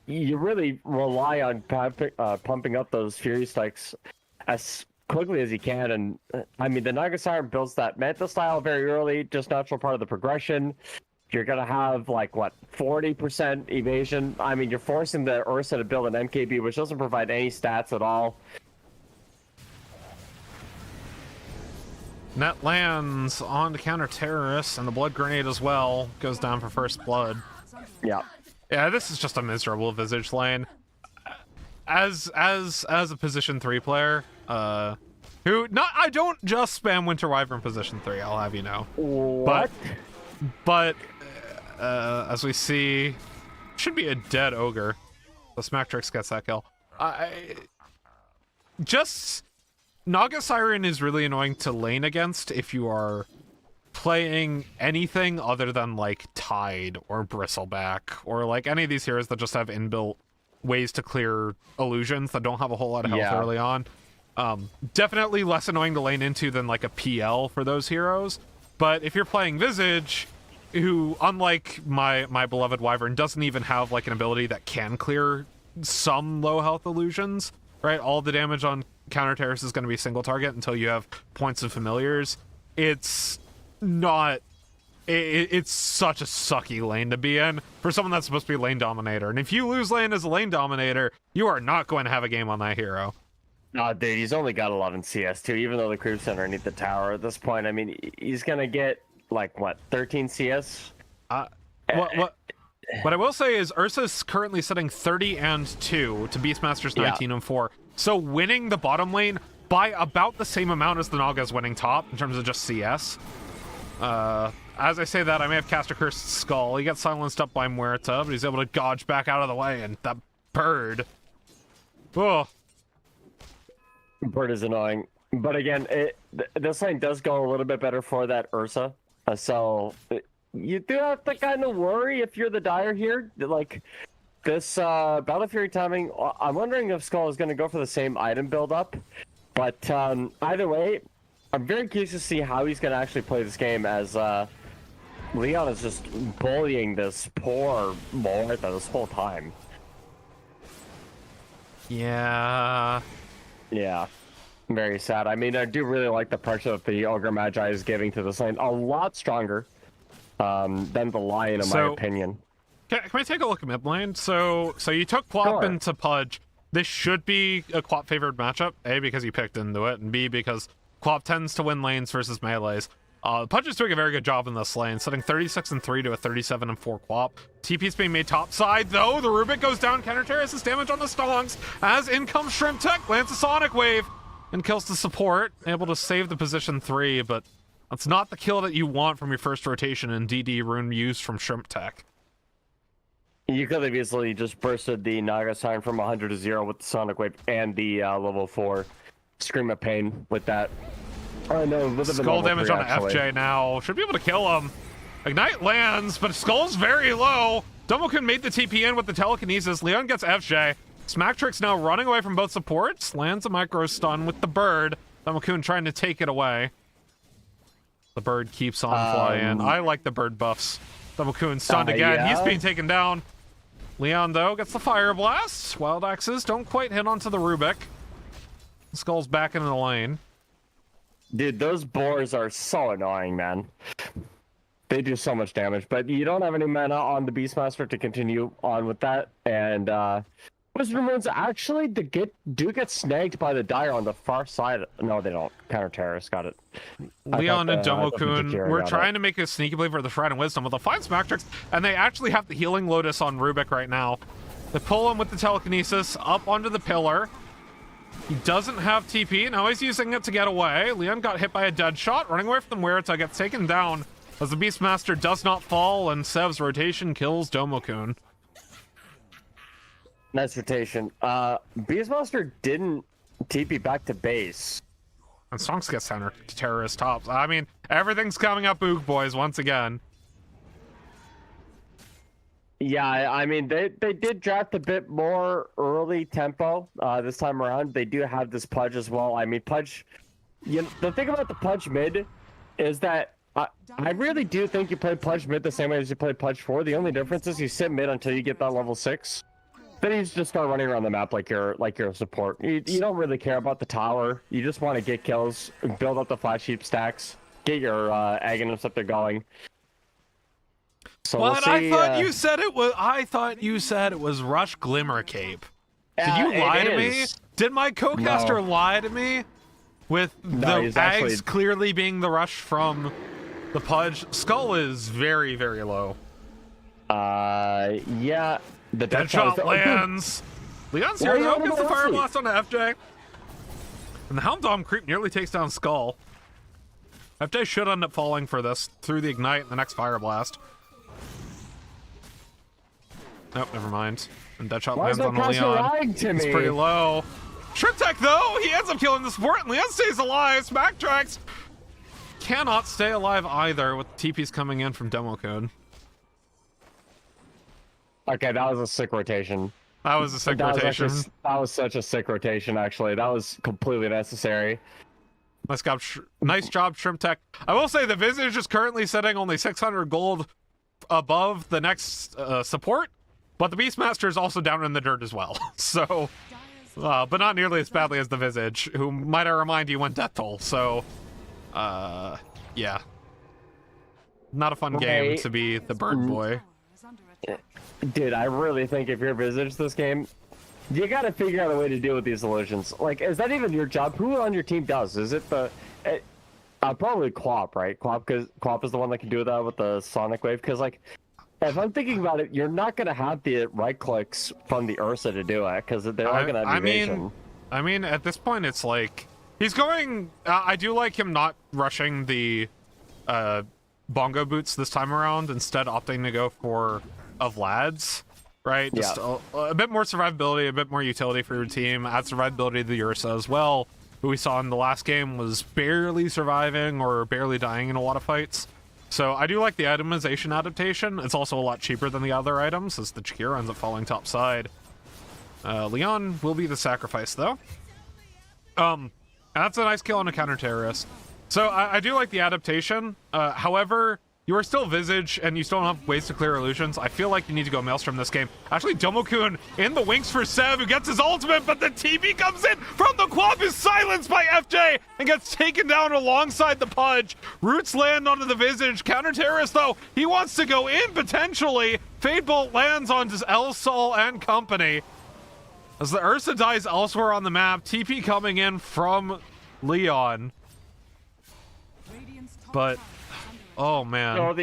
you really rely on pumping up those Fury Strikes as quickly as you can. And, I mean, the Naga Siren builds that Manta style very early, just natural part of the progression. You're going to have, like, what, 40% evasion? I mean, you're forcing the Ursa to build an MKB, which doesn't provide any stats at all. Net lands on the counter-terrorists, and the blood grenade as well goes down for first blood. Yeah. Yeah, this is just a miserable Visage lane. As a position 3 player, I don't just spam Winter Wyvern position 3, I'll have you know. What? But as we see, should be a dead ogre. The Smacktrix gets that kill. Naga Siren is really annoying to lane against if you are playing anything other than like Tide or Bristleback or like any of these heroes that just have inbuilt ways to clear illusions that don't have a whole lot of health early on. Definitely less annoying to lane into than like a PL for those heroes. But if you're playing Visage, who unlike my beloved Wyvern doesn't even have like an ability that can clear some low health illusions, right? All the damage on counter terrace is going to be single target until you have points of familiars. It's not it's such a sucky lane to be in for someone that's supposed to be lane dominator, and if you lose lane as a lane dominator, you are not going to have a game on that hero. No, dude, he's only got 11 CS too, even though the creep's underneath the tower at this point. I mean, he's gonna get like what, 13 CS? What I will say is Ursa's currently sitting 30-2 to Beastmaster's 19-4. So winning the bottom lane by about the same amount as the Naga's winning top in terms of just CS. As I say that, I may have cast a Cursed Skull. He got silenced up by Muerta, but he's able to dodge back out of the way, and that bird. Oh. Bird is annoying. But again, this lane does go a little bit better for that Ursa. So you do have to kind of worry if you're the Dire here. Like, this Battle Fury timing, I'm wondering if Skull is going to go for the same item build-up. But either way, I'm very curious to see how he's going to actually play this game, as Leon is just bullying this poor Muerta this whole time. Yeah. Yeah. Very sad. I mean, I do really like the pressure that the Ogre Magi is giving to this lane. A lot stronger than the Lion, in my opinion. Can we take a look at mid lane? So you took Quap into Pudge. This should be a Quap favored matchup, A, because you picked into it, and B, because Quap tends to win lanes versus melees. Pudge is doing a very good job in this lane, setting 36-3 to a 37-4 Quap. TP's being made top side, though. The Rubik goes down. Counter terraces damage on the Stonks. As in comes Shrimp Tech, lands a Sonic Wave, and kills the support. Able to save the position 3, but that's not the kill that you want from your first rotation in DD rune used from Shrimp Tech. You could have easily just bursted the Naga Siren from 100 to 0 with the Sonic Wave and the level 4 Scream of Pain with that. Oh no, with the Skull damage 3, on FJ now. Should be able to kill him. Ignite lands, but Skull's very low. Domokun made the TP in with the telekinesis. Leon gets FJ. Smacktrix now running away from both supports. Lands a micro stun with the bird. Domokun trying to take it away. The bird keeps on flying. I like the bird buffs. Domokun stunned again. Yeah. He's being taken down. Leon, though, gets the Fire Blast. Wild Axes don't quite hit onto the Rubik. Skull's back into the lane. Dude, those boars are so annoying, man. They do so much damage, but you don't have any mana on the Beastmaster to continue on with that. And Whisper Moons actually do get snagged by the Dire on the far side. No, they don't. Counter Terrorist got it. Leon and Domokun were trying to make a sneaky play for the Shrine of Wisdom with a fine Smacktrix, and they actually have the Healing Lotus on Rubik right now. They pull him with the telekinesis up onto the pillar. He doesn't have TP. Now he's using it to get away. Leon got hit by a dead shot. Running away from the Muerta, gets taken down as the Beastmaster does not fall, and Sev's rotation kills Domokun. Nice rotation. Beastmaster didn't TP back to base. And Stonks gets center terrorist tops. I mean, everything's coming up, Ook boys, once again. Yeah, I mean, they did draft a bit more early tempo this time around. They do have this Pudge as well. I mean, Pudge, the thing about the Pudge mid is that I really do think you play Pudge mid the same way as you play Pudge 4. The only difference is you sit mid until you get that level 6. Then you just start running around the map like you're a support. You don't really care about the tower. You just want to get kills, build up the flash heap stacks, get your Aghanim Scepter going. So But we'll see, I thought you said it was. I thought you said it was Rush Glimmer Cape. Did you lie to me? Did my co-caster lie to me? With the Ags actually clearly being the Rush from the Pudge. Skull is very, very low. Yeah. The Deadshot lands. Leon's here though, gets the Fire Blast on FJ. And the Helm Dom creep nearly takes down Skull. FJ should end up falling for this through the Ignite and the next Fire Blast. Nope, never mind. And Deadshot lands on the Leon. It's pretty low. Shrimp Tech though, he ends up killing the support and Leon stays alive. Backtracks. Cannot stay alive either with TPs coming in from Demo Code. Okay, that was a sick rotation. That was a sick rotation. That was such a sick rotation, actually. That was completely necessary. Nice job, Shrimp Tech. I will say the Visage is currently sitting only 600 gold above the next support, but the Beastmaster is also down in the dirt as well. So, but not nearly as badly as the Visage, who, might I remind you, went Death Toll. So, yeah. Not a fun game to be the Bird Boy. Dude, I really think if you're Visage this game, you gotta figure out a way to deal with these illusions. Like, is that even your job? Who on your team does? Is it the... probably Quap, right? Quap is the one that can do that with the Sonic Wave. Because, like, if I'm thinking about it, you're not gonna have the right clicks from the Ursa to do it, because they're not gonna have evasion. I mean, at this point, it's like... He's going... I do like him not rushing the Bongo Boots this time around, instead opting to go for Vlad's, right? Just a bit more survivability, a bit more utility for your team. Add survivability to the Ursa as well, who we saw in the last game was barely surviving or barely dying in a lot of fights. So I do like the itemization adaptation. It's also a lot cheaper than the other items, as the Chikira ends up falling top side. Leon will be the sacrifice, though. That's a nice kill on a counter-terrorist. So I do like the adaptation. However, you are still Visage, and you still don't have ways to clear illusions. I feel like you need to go Maelstrom this game. Actually, Domokun in the wings for Sev, who gets his ultimate, but the TP comes in from the Quap, is silenced by FJ, and gets taken down alongside the Pudge. Roots land onto the Visage. Counter-terrorist, though, he wants to go in, potentially. Fade Bolt lands on El Sol and company. As the Ursa dies elsewhere on the map, TP coming in from Leon. But... oh man. So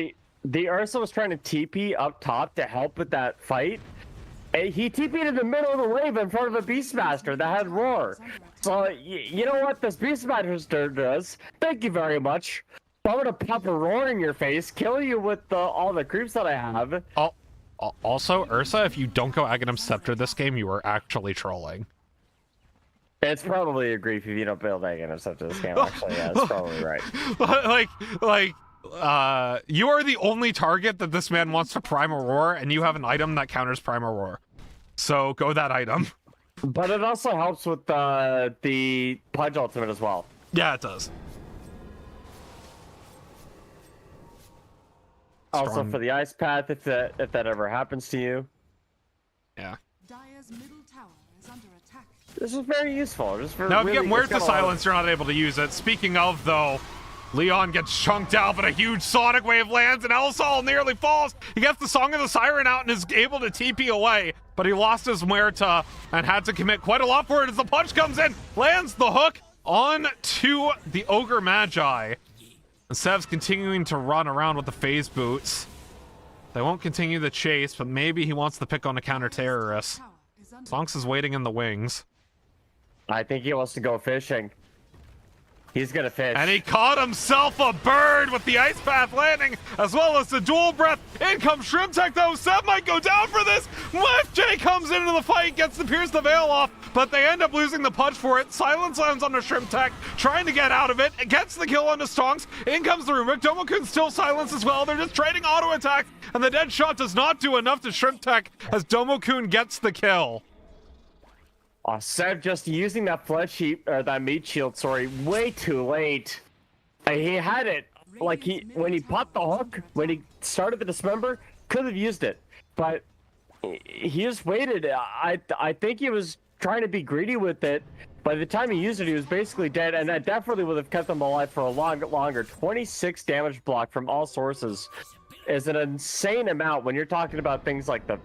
the Ursa was trying to TP up top to help with that fight. And he TP'd in the middle of the wave in front of a Beastmaster that had Roar. So you know what this Beastmaster does? Thank you very much. I'm gonna pop a Roar in your face, kill you with all the creeps that I have. Also, Ursa, if you don't go Aghanim Scepter this game, you are actually trolling. It's probably a grief if you don't build Aghanim Scepter this game, actually. Yeah, it's probably right. You are the only target that this man wants to Prime Aurora, and you have an item that counters Prime Aurora. So go that item. But it also helps with the Pudge ultimate as well. Yeah, it does. Also for the Ice Path, if that ever happens to you. Yeah. Dire's middle tower is under attack. This is very useful. Now, if you get Muerte to silence, you're not able to use it. Speaking of, though, Leon gets chunked out, but a huge Sonic Wave lands, and El Sol nearly falls. He gets the Song of the Siren out and is able to TP away, but he lost his Muerta and had to commit quite a lot for it as the punch comes in, lands the hook on to the Ogre Magi. And Sev's continuing to run around with the phase boots. They won't continue the chase, but maybe he wants the pick on a counter-terrorist. Sonks is waiting in the wings. I think he wants to go fishing. He's gonna fish. And he caught himself a bird with the Ice Path landing, as well as the dual breath. In comes Shrimp Tech, though. Sev might go down for this. FJ comes into the fight, gets the Pierce the Veil off, but they end up losing the punch for it. Silence lands on the Shrimp Tech, trying to get out of it. It gets the kill onto Stonks. In comes the Rubik. Domokun still silenced as well. They're just trading auto attacks, and the dead shot does not do enough to Shrimp Tech as Domokun gets the kill. Sev just using that flesh heap, or that meat shield, sorry, way too late. He had it, like when he popped the hook, when he started the dismember, could have used it, but he just waited. I think he was trying to be greedy with it. By the time he used it, he was basically dead, and that definitely would have kept him alive for a lot longer. 26 damage block from all sources is an insane amount when you're talking about things like the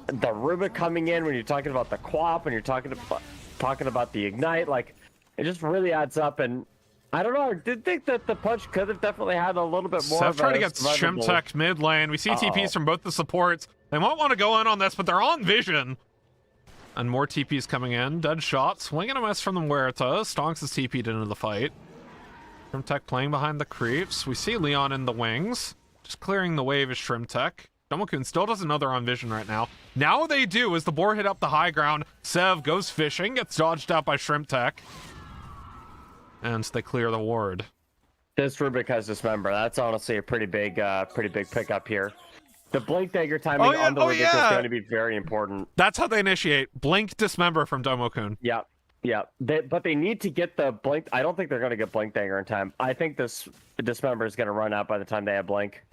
Rubik coming in, when you're talking about the Quap, when you're talking about the Ignite. Like, it just really adds up. And I don't know, I did think that the punch could have definitely had a little bit more of a trying to get Shrimp Tech mid lane. We see TPs from both the supports. They won't want to go in on this, but they're on vision. And more TPs coming in. Dead shot, swinging a miss from the Muerta. Stonks is TP'd into the fight. Shrimp Tech playing behind the creeps. We see Leon in the wings. Just clearing the wave is Shrimp Tech. Domokun still doesn't know they're on vision right now. Now they do, as the boar hit up the high ground. Sev goes fishing, gets dodged out by Shrimp Tech. And they clear the ward. This Rubik has dismember. That's honestly a pretty big pickup here. The blink dagger timing on the Rubik is going to be very important. That's how they initiate. Blink dismember from Domokun. Yeah. But they need to get the blink. I don't think they're going to get blink dagger in time. I think this dismember is going to run out by the time they have blink.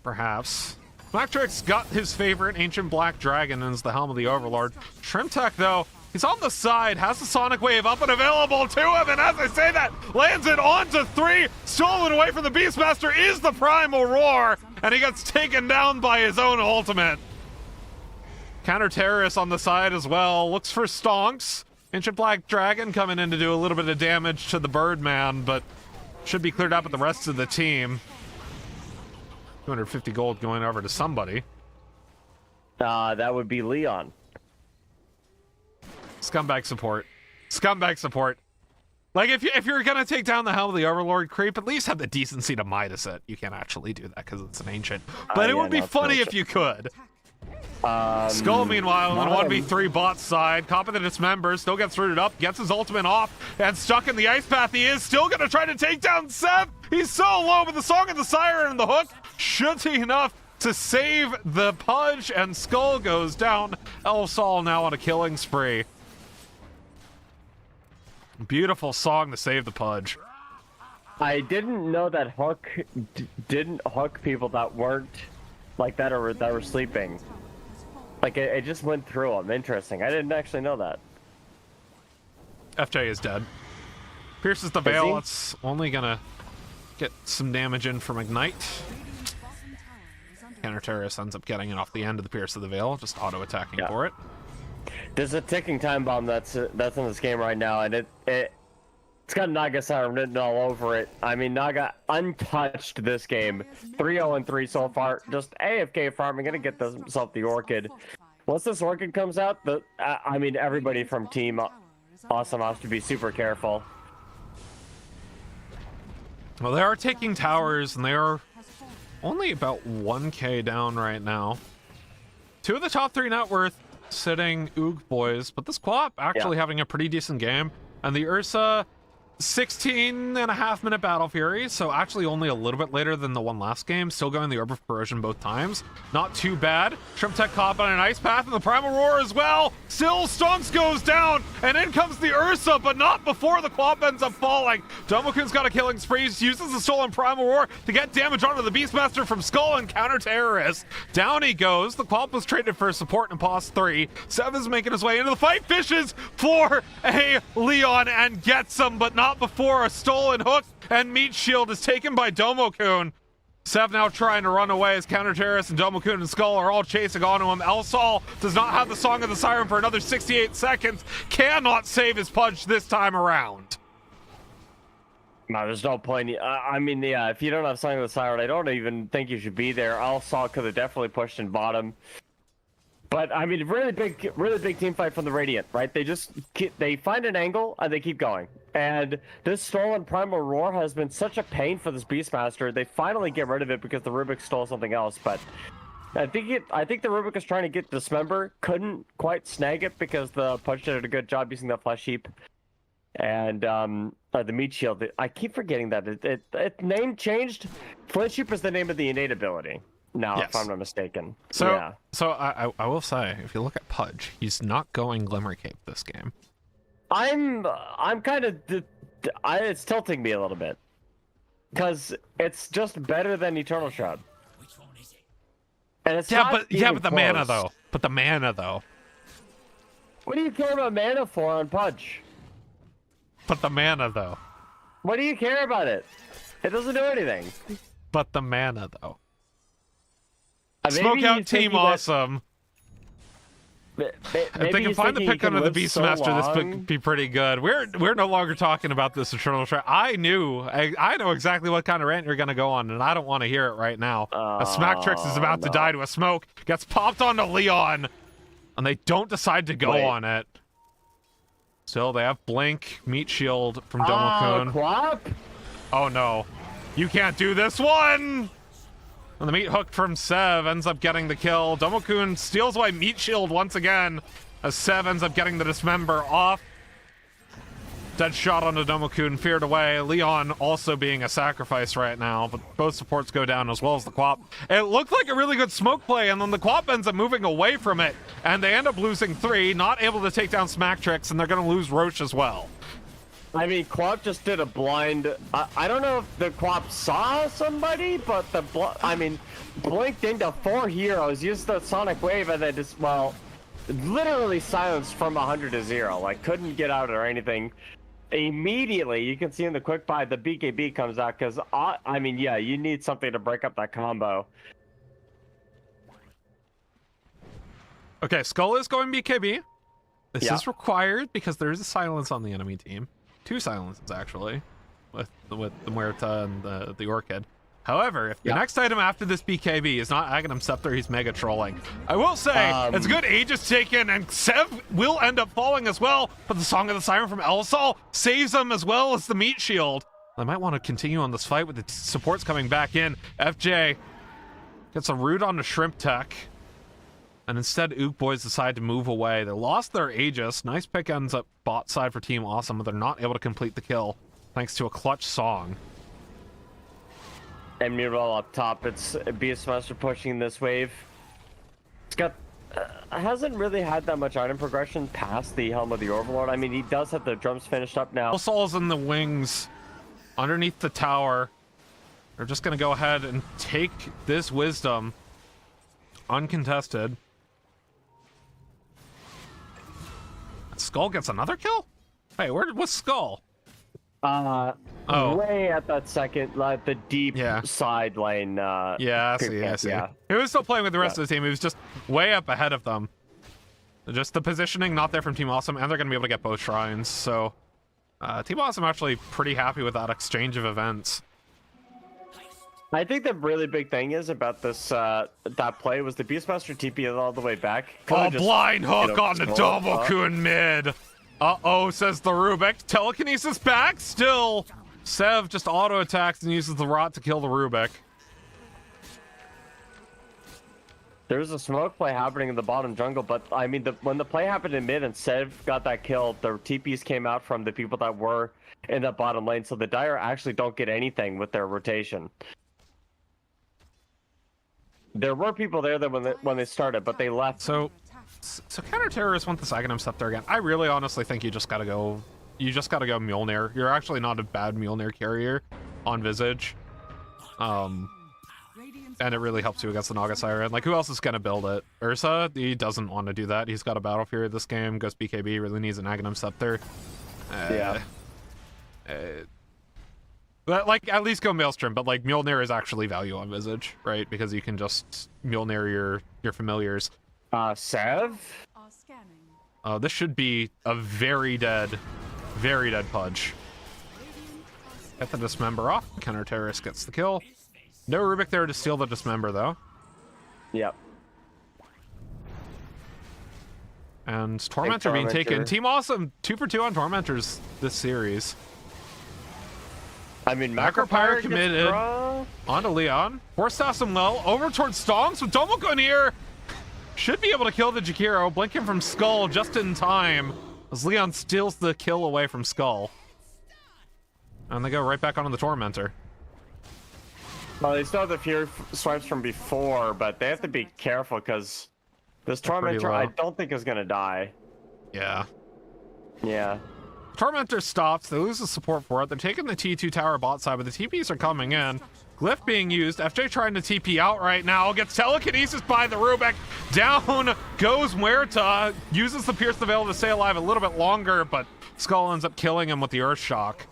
Perhaps. Blacktrix got his favorite ancient black dragon and is the helm of the Overlord. Shrimp Tech, though, he's on the side, has the Sonic Wave up and available to him, and as I say that, lands it onto 3, stolen away from the Beastmaster is the Primal Roar, and he gets taken down by his own ultimate. Counter-terrorist on the side as well, looks for Stonks. Ancient Black Dragon coming in to do a little bit of damage to the Birdman, but should be cleared up with the rest of the team. 250 gold going over to somebody. That would be Leon. Scumbag support. Scumbag support. Like, if you're gonna take down the Helm of the Overlord creep, at least have the decency to Midas it. You can't actually do that because it's an ancient. But it would be funny if you could. Skull, meanwhile, on 1v3 bot side, copping the dismember, still gets rooted up, gets his ultimate off, and stuck in the ice path he is, still gonna try to take down Seth. He's so low, but the Song of the Siren and the hook should be enough to save the Pudge, and Skull goes down. El Sol now on a killing spree. Beautiful song to save the Pudge. I didn't know that hook didn't hook people that weren't like that or that were sleeping. Like it just went through them. Interesting. I didn't actually know that. FJ is dead. Pierces the veil. It's only gonna get some damage in from Ignite. Counter-terrorist ends up getting it off the end of the Pierce of the Veil, just auto-attacking for it. There's a ticking time bomb that's in this game right now, and it's got Naga Siren written all over it. I mean, Naga untouched this game. 3-0-3 so far. Just AFK farming, gonna get himself the Orchid. Once this Orchid comes out, I mean, everybody from Team Awesome has to be super careful. Well, they are taking towers, and they are only about 1k down right now. 2 of the top 3 net worth sitting Oog boys, but this Quap actually having a pretty decent game. And the Ursa, 16.5-minute Battle Fury, so actually only a little bit later than the one last game. Still going the Orb of Corrosion both times. Not too bad. Shrimp Tech caught on an Ice Path, and the Primal Roar as well. Still, Stonks goes down, and in comes the Ursa, but not before the Quap ends up falling. Domokun's got a killing spree, uses the stolen Primal Roar to get damage onto the Beastmaster from Skull and counter-terrorist. Down he goes. The Quap was traded for support in Pos 3. Sev is making his way into the fight, fishes for a Leon and gets him, but not before a stolen hook and meat shield is taken by Domokun. Sev now trying to run away as counter-terrorist and Domokun and Skull are all chasing onto him. El Sol does not have the Song of the Siren for another 68 seconds. Cannot save his Pudge this time around. No, there's no point. I mean, yeah, if you don't have Song of the Siren, I don't even think you should be there. El Sol could have definitely pushed in bottom. But I mean, really big team fight from the Radiant, right? They find an angle and they keep going. And this stolen Primal Roar has been such a pain for this Beastmaster. They finally get rid of it because the Rubik stole something else. But I think the Rubik is trying to get Dismember, couldn't quite snag it because the Punch did a good job using the Flesh Heap. And the Meat Shield, I keep forgetting that it name changed. Flesh Heap is the name of the innate ability now, Yes. if I'm not mistaken. So, yeah. so I will say, if you look at Pudge, he's not going Glimmer Cape this game. I'm kind of it's tilting me a little bit because it's just better than Eternal Shroud. And it's but the close. mana though. But the mana though. What do you care about mana for on Pudge? But the mana though. What do you care about it? It doesn't do anything. But the mana though. Maybe Smoke out he's Team thinking Awesome. If If they can find the pick under the Beast Master, this could be pretty good. We're no longer talking about this Eternal Shroud. I know exactly what kind of rant you're gonna go on, and I don't want to hear it right now. A Smacktrix is about to die to a smoke, gets popped onto Leon, and they don't decide to go on it. Still, they have Blink, Meat Shield from Domokun. Quap? Oh no, you can't do this one! And the Meat Hook from Sev ends up getting the kill. Domokun steals away Meat Shield once again, as Sev ends up getting the Dismember off. Dead shot onto Domokun, feared away. Leon also being a sacrifice right now, but both supports go down as well as the Quap. It looked like a really good smoke play, and then the Quap ends up moving away from it, and they end up losing 3, not able to take down Smacktrix, and they're going to lose Roche as well. I mean, Quap just did a blind. I don't know if the Quap saw somebody, but blinked into 4 heroes, used the Sonic Wave, and then just, literally silenced from 100 to 0. Like, couldn't get out or anything. Immediately, you can see in the quick buy, the BKB comes out, because, you need something to break up that combo. Okay, Skull is going BKB. This is required because there is a silence on the enemy team. 2 silences, actually, with the Muerta and the Orchid. However, if the next item after this BKB is not Aghanim Scepter, he's mega trolling. I will say, it's good Aegis taken, and Sev will end up falling as well, but the Song of the Siren from Elsol saves him as well as the Meat Shield. I might want to continue on this fight with the supports coming back in. FJ gets a root on the Shrimp Tech, and instead Ook Boys decide to move away. They lost their Aegis. Nice pick ends up bot side for Team Awesome, but they're not able to complete the kill thanks to a clutch Song. And meanwhile up top, it's Beastmaster pushing this wave. It's got hasn't really had that much item progression past the Helm of the Overlord. I mean, he does have the drums finished up now. Soul's in the wings underneath the tower. They're just gonna go ahead and take this Wisdom uncontested. Skull gets another kill? Hey, where was Skull? Way at that second, like the deep side lane. I see. Yeah. He was still playing with the rest of the team. He was just way up ahead of them. Just the positioning not there from Team Awesome, and they're going to be able to get both shrines. So, Team Awesome actually pretty happy with that exchange of events. I think the really big thing is about this that play was the Beastmaster TP all the way back. Blind hook on the Domokun mid. Uh-oh, says the Rubik. Telekinesis back still. Sev just auto attacks and uses the rot to kill the Rubik. There's a smoke play happening in the bottom jungle, but I mean, when the play happened in mid and Sev got that kill, the TPs came out from the people that were in that bottom lane, so the Dire actually don't get anything with their rotation. There were people there that when they started, but they left. So counter-terrorists want this Aghanim Scepter again. I really honestly think you just gotta go Mjolnir. You're actually not a bad Mjolnir carrier on Visage. And it really helps you against the Naga Siren. Like, who else is gonna build it? Ursa, he doesn't want to do that. He's got a Battle Fury this game. Goes BKB, really needs an Aghanim Scepter. But, like, at least go Maelstrom, but, like, Mjolnir is actually value on Visage, right? Because you can just Mjolnir your familiars. Sev? This should be a very dead Pudge. Get the Dismember off. Counter-terrorist gets the kill. No Rubik there to steal the Dismember, though. Yep. And Tormentor being taken. Team Awesome 2 for 2 on Tormentors this series. I mean, Macropyre committed onto Leon. Force toss him well. Over towards Stonks with Domokun here. Should be able to kill the Jakiro. Blinking from Skull just in time as Leon steals the kill away from Skull. And they go right back onto the Tormentor. Well, they still have the Fury swipes from before, but they have to be careful because this Tormentor I don't think is going to die. Yeah. Yeah. Tormentor stops. They lose the support for it. They're taking the T2 tower bot side, but the TPs are coming in. Glyph being used. FJ trying to TP out right now. Gets telekinesis by the Rubik. Down goes Muerta. Uses the Pierce the Veil to stay alive a little bit longer, but Skull ends up killing him with the Earth Shock.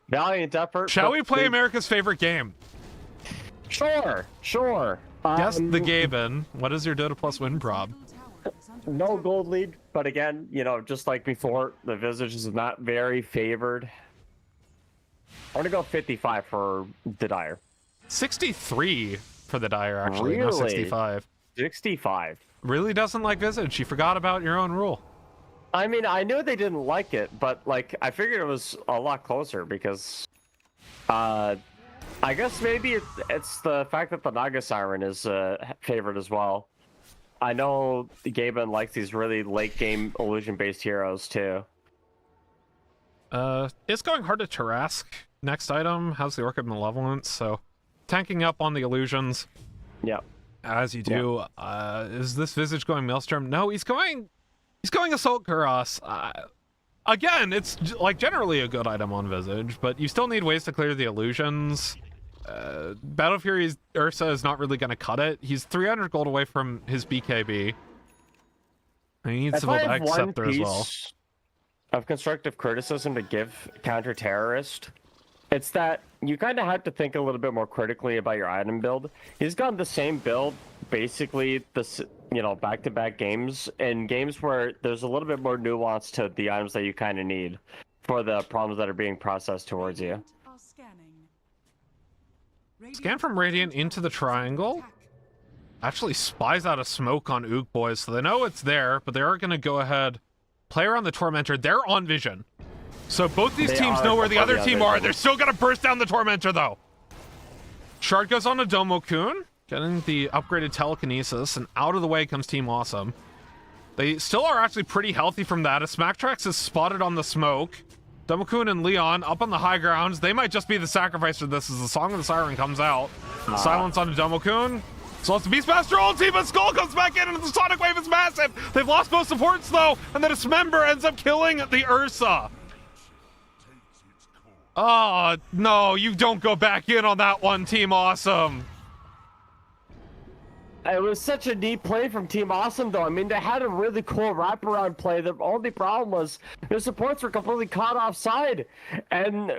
Valiant effort. Shall we play America's favorite game? Sure. Guess the Gaben. What is your Dota Plus win prob? No gold lead, but again, you know, just like before, the Visage is not very favored. I want to go 55 for the Dire. 63 for the Dire, actually. Really? No, 65. 65. Really doesn't like Visage. You forgot about your own rule. I mean, I knew they didn't like it, but like I figured it was a lot closer because I guess maybe it's the fact that the Naga Siren is favored as well. I know Gaben likes these really late game illusion based heroes too. It's going hard to Tarask. Next item has the Orchid Malevolence, so tanking up on the illusions. Yeah. As you do. Yeah. Is this Visage going Maelstrom? No, he's going Assault Kuros. Again, it's like generally a good item on Visage, but you still need ways to clear the illusions. Battle Fury's Ursa is not really going to cut it. He's 300 gold away from his BKB. And he needs Civil Bag Scepter as well. Of constructive criticism to give counter terrorist, it's that you kind of have to think a little bit more critically about your item build. He's got the same build basically back-to-back games, and games where there's a little bit more nuance to the items that you kind of need for the problems that are being processed towards you. Scan from Radiant into the triangle. Actually spies out a smoke on Ook Boys, so they know it's there, but they are going to go ahead. Play around the Tormentor. They're on vision. So both these teams know where the other team are. They're still going to burst down the Tormentor, though. Shard goes on to Domokun, getting the upgraded telekinesis, and out of the way comes Team Awesome. They still are actually pretty healthy from that, as Smacktrax is spotted on the smoke. Domokun and Leon up on the high grounds. They might just be the sacrifice for this as the Song of the Siren comes out. Silence onto Domokun. So it's the Beastmaster ulti, but Skull comes back in, and the Sonic Wave is massive. They've lost both supports, though, and the Dismember ends up killing the Ursa. Oh, no, you don't go back in on that one, Team Awesome. It was such a neat play from Team Awesome, though. I mean, they had a really cool wraparound play. The only problem was their supports were completely caught offside. And,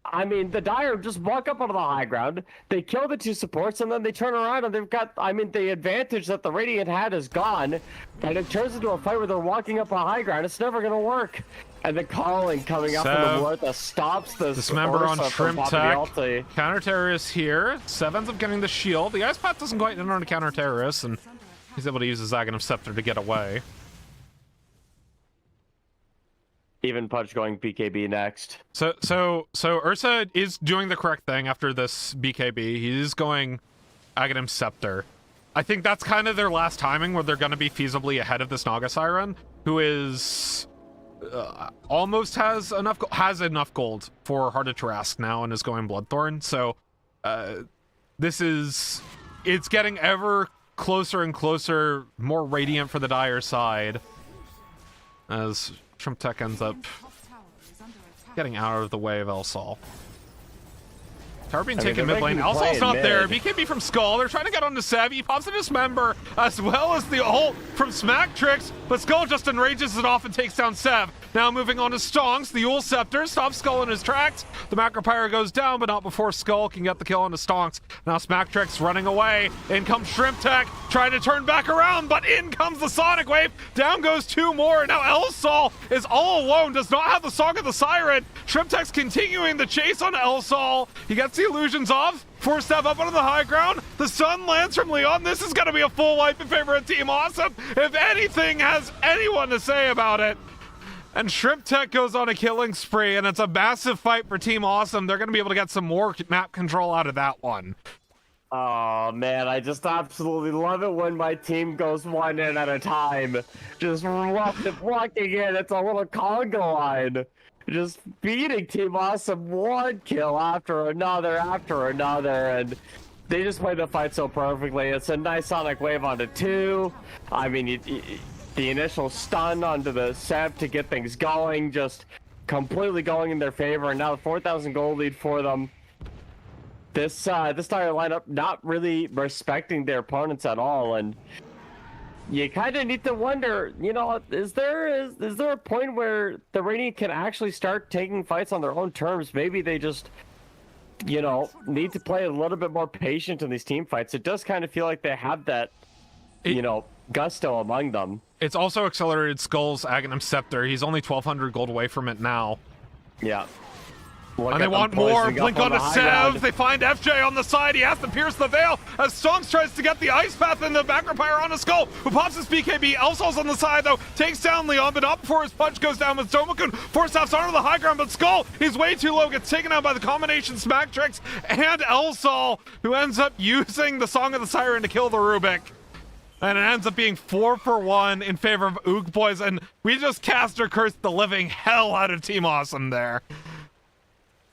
I mean, the Dire just walk up onto the high ground. They kill the two supports, and then they turn around, and they've got, I mean, the advantage that the Radiant had is gone. And it turns into a fight where they're walking up a high ground. It's never going to work. And the calling coming up from the Muerta stops the Dismember on Shrimp Tech. Counter-terrorist here. Sev ends up getting the shield. The Ice Path doesn't quite enter on a counter-terrorist, and he's able to use his Aghanim Scepter to get away. Even Punch going BKB next. So Ursa is doing the correct thing after this BKB. He's going Aghanim Scepter. I think that's kind of their last timing where they're going to be feasibly ahead of this Naga Siren, who is... almost has enough gold for Heart of Tarask now and is going Bloodthorn. So it's getting ever closer and closer, more radiant for the Dire side as Shrimp Tech ends up getting out of the way of El Sol. Tower being taken mid lane. El Sol's not there. BKB from Skull. They're trying to get onto Sev. He pops a Dismember as well as the ult from Smacktrix, but Skull just enrages it off and takes down Sev. Now moving on to Stonks. The Yule Scepter stops Skull in his tracks. The Macropyre goes down, but not before Skull can get the kill onto Stonks. Now Smacktrix running away. In comes Shrimp Tech, trying to turn back around, but in comes the Sonic Wave. Down goes two more. Now El Sol is all alone, does not have the Song of the Siren. Shrimp Tech's continuing the chase on El Sol. He gets the illusions off. Force step up onto the high ground. The sun lands from Leon. This is going to be a full wipe in favor of Team Awesome. If anything has anyone to say about it, And Shrimp Tech goes on a killing spree, and it's a massive fight for Team Awesome. They're going to be able to get some more map control out of that one. Oh man, I just absolutely love it when my team goes one in at a time. Just walking in, it's a little conga line. Just beating Team Awesome one kill after another, and they just play the fight so perfectly. It's a nice Sonic Wave onto 2. I mean, the initial stun onto the Seb to get things going, just completely going in their favor, and now the 4,000 gold lead for them. This entire lineup not really respecting their opponents at all, and you kind of need to wonder, you know, is there a point where the Radiant can actually start taking fights on their own terms? Maybe they just, you know, need to play a little bit more patient in these team fights. It does kind of feel like they have that, you know, gusto among them. It's also accelerated Skull's Aghanim Scepter. He's only 1,200 gold away from it now. Yeah. And they want more. Blink on a Sev. They find FJ on the side. He has to pierce the veil as Stonks tries to get the Ice Path and the back repair on a Skull, who pops his BKB. Elsol's on the side, though. Takes down Leon, but not before his punch goes down with Domokun. Force taps onto the high ground, but Skull, he's way too low. Gets taken out by the combination Smack Tricks and Elsol, who ends up using the Song of the Siren to kill the Rubik. And it ends up being 4 for 1 in favor of Ook Boys, and we just caster cursed the living hell out of Team Awesome there.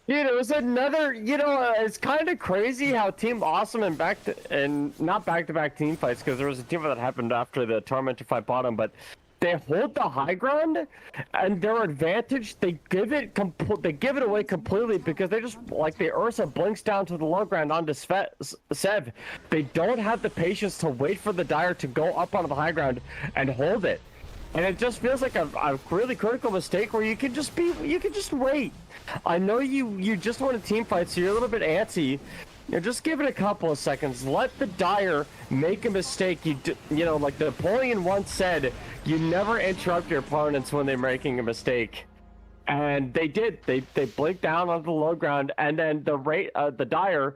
Dude, it was another, you know, it's kind of crazy how Team Awesome and not back-to-back team fights, because there was a team fight that happened after the Tormentor fight bottom, but they hold the high ground, and their advantage, they give it away completely, because they just, like, the Ursa blinks down to the low ground onto Sev. They don't have the patience to wait for the Dire to go up onto the high ground and hold it. And it just feels like a really critical mistake where you can just wait. I know you just want a team fight, so you're a little bit antsy. You know, just give it a couple of seconds. Let the Dire make a mistake. You know, like Napoleon once said, you never interrupt your opponents when they're making a mistake. And they did. They blinked down onto the low ground, and then the Dire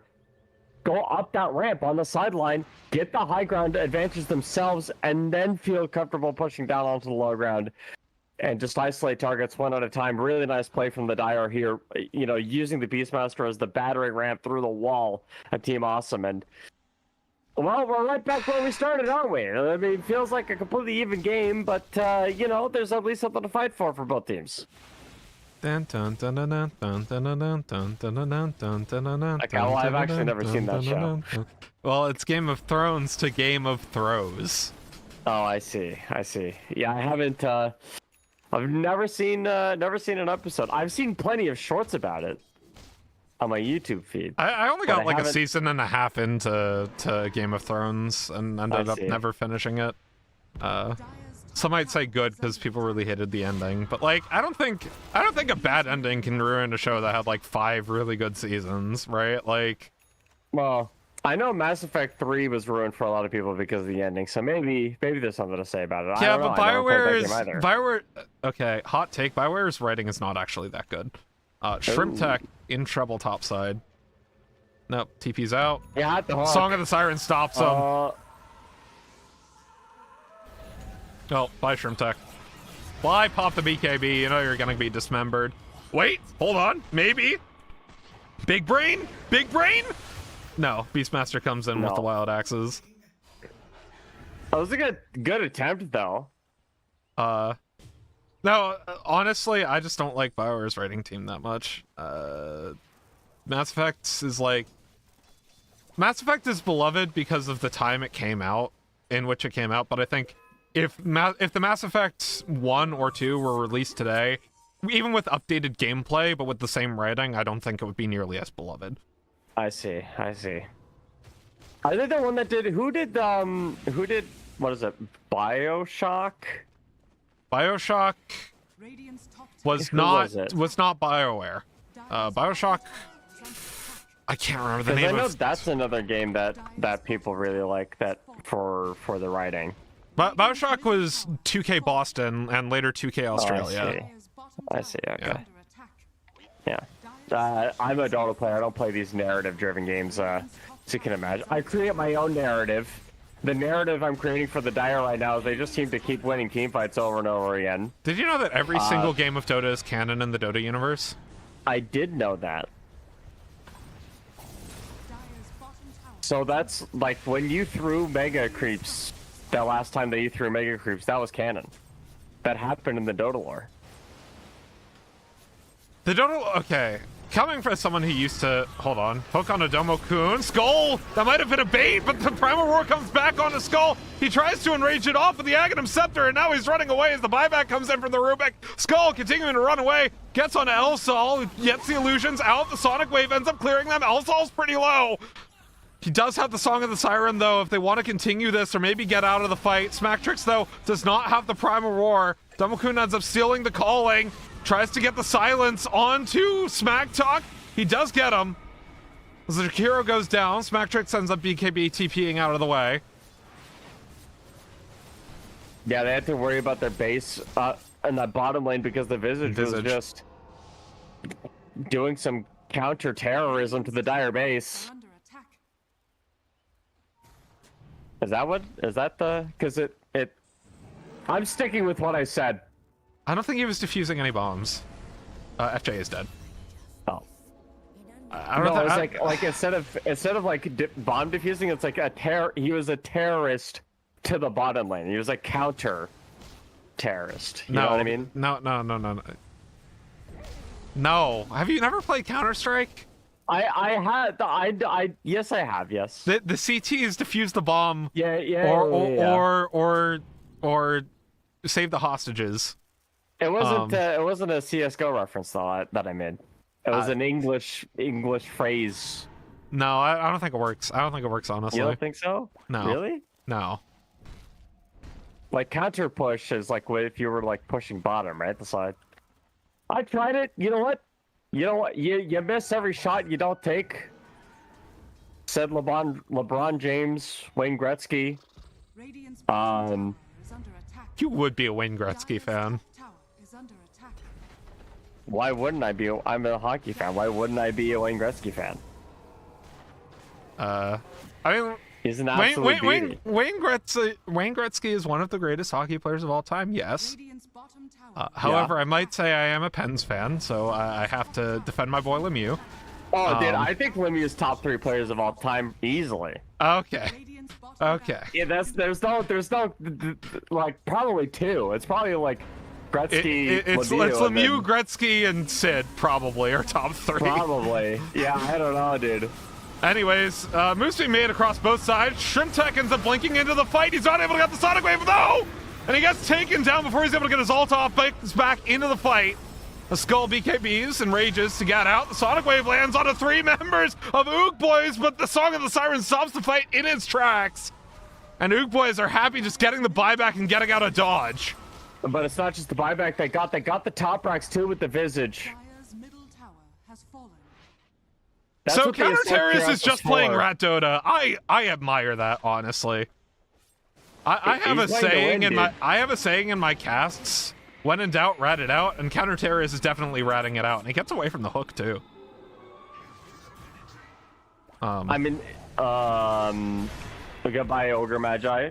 go up that ramp on the sideline, get the high ground advantage themselves, and then feel comfortable pushing down onto the low ground and just isolate targets one at a time. Really nice play from the Dire here, you know, using the Beastmaster as the battering ramp through the wall of Team Awesome. And, well, we're right back where we started, aren't we? I mean, it feels like a completely even game, but, you know, there's at least something to fight for both teams. Okay, well, I've actually never seen that show. Well, it's Game of Thrones to Game of Throws. Oh, I see. Yeah, I haven't. I've never seen an episode. I've seen plenty of shorts about it on my YouTube feed. I only got like a season and a half into Game of Thrones and ended up never finishing it. Some might say good because people really hated the ending, but like I don't think a bad ending can ruin a show that had like 5 really good seasons, right? Like, well, I know Mass Effect 3 was ruined for a lot of people because of the ending, so maybe there's something to say about it. Yeah, but BioWare. Okay, hot take. BioWare's writing is not actually that good. Shrimp Tech in trouble topside. Nope, TP's out. Yeah, Song of the Siren stops him. Oh, bye, Shrimp Tech. Why pop the BKB? You know you're gonna be dismembered. Wait, hold on. Maybe. Big brain? Big brain? No, Beastmaster comes in with the wild axes. That was a good attempt, though. No, honestly, I just don't like BioWare's writing team that much. Mass Effect is like... Mass Effect is beloved because of the time it came out, in which it came out, but I think if the Mass Effect 1 or 2 were released today, even with updated gameplay, but with the same writing, I don't think it would be nearly as beloved. I see. I think the one that did... Who did, what is it? BioShock? BioShock was not BioWare. BioShock... I can't remember the name. I know that's another game that people really like for the writing. BioShock was 2K Boston and later 2K Australia. I see. Okay. Yeah. I'm a Dota player. I don't play these narrative-driven games, so you can imagine. I create my own narrative, the narrative I'm creating for the Dire right now is they just seem to keep winning team fights over and over again. Did you know that every single game of Dota is canon in the Dota universe? I did know that. So that's like when you threw Mega Creeps, that last time that you threw Mega Creeps, that was canon. That happened in the Dota lore. The Dota, okay. Coming from someone who used to, hold on, hook on a Domo-kun, Skull! That might have been a bait, but the Primal Roar comes back on the Skull. He tries to enrage it off with the Aghanim Scepter, and now he's running away as the buyback comes in from the Rubik. Skull continuing to run away, gets on Elsol, gets the illusions out, the Sonic Wave ends up clearing them. Elsol's pretty low. He does have the Song of the Siren, though, if they want to continue this or maybe get out of the fight. Smacktrix, though, does not have the Primal Roar. Domo-kun ends up stealing the calling, tries to get the silence onto Smack Talk. He does get him. As the Jakiro goes down, Smacktrix ends up BKB TPing out of the way. Yeah, they had to worry about their base in that bottom lane because the Visage was just doing some counter-terrorism to the Dire base. Under attack. Is that the... Because it... I'm sticking with what I said. I don't think he was defusing any bombs. FJ is dead. Oh. I don't no, know. it's like instead of like bomb defusing, it's like he was a terrorist to the bottom lane. He was a counter terrorist. You know what I mean? No. No. Have you never played Counter-Strike? Yes, I have. Yes. The CTs defuse the bomb. Yeah. Or save the hostages. It wasn't a CS:GO reference though that I made. It was an English phrase. No, I don't think it works. I don't think it works, honestly. You don't think so? No. Really? No. Like counter push is like if you were like pushing bottom, right? The side. I tried it. You know what? You miss every shot you don't take. Said LeBron James, Wayne Gretzky. Radiant's bottom tower is under attack. You would be a Wayne Gretzky fan. Tower is under attack. Why wouldn't I be? I'm a hockey fan. Why wouldn't I be a Wayne Gretzky fan? I mean, he's an absolute beauty. Wayne Gretzky is one of the greatest hockey players of all time. Yes. Radiant's bottom tower. However, I might say I am a Pens fan, so I have to defend my boy Lemieux. Oh, dude, I think Lemieux's top 3 players of all time easily. Okay. Radiant's bottom Okay. Yeah, there's no like probably 2. It's probably like Gretzky. It's Lemieux, Gretzky, and Sid probably are top 3. Probably. Yeah, I don't know, dude. Anyways, moves being made across both sides. Shrimp Tech ends up blinking into the fight. He's not able to get the Sonic Wave, though! And he gets taken down before he's able to get his ult off, back into the fight. The Skull BKBs and rages to get out. The Sonic Wave lands onto 3 members of Ook Boys, but the Song of the Siren stops the fight in its tracks. And Ook Boys are happy just getting the buyback and getting out of dodge. But it's not just the buyback they got the top racks too with the Visage. Dire's middle tower has fallen. That's So what the Counter Assault Terrorist Craft is just was playing for. Rat Dota. I admire that, honestly. I have a He's playing to saying win, dude. I have a saying in my casts. When in doubt, rat it out, and Counter Terrorist is definitely ratting it out, and he gets away from the hook too. I mean, goodbye Ogre Magi.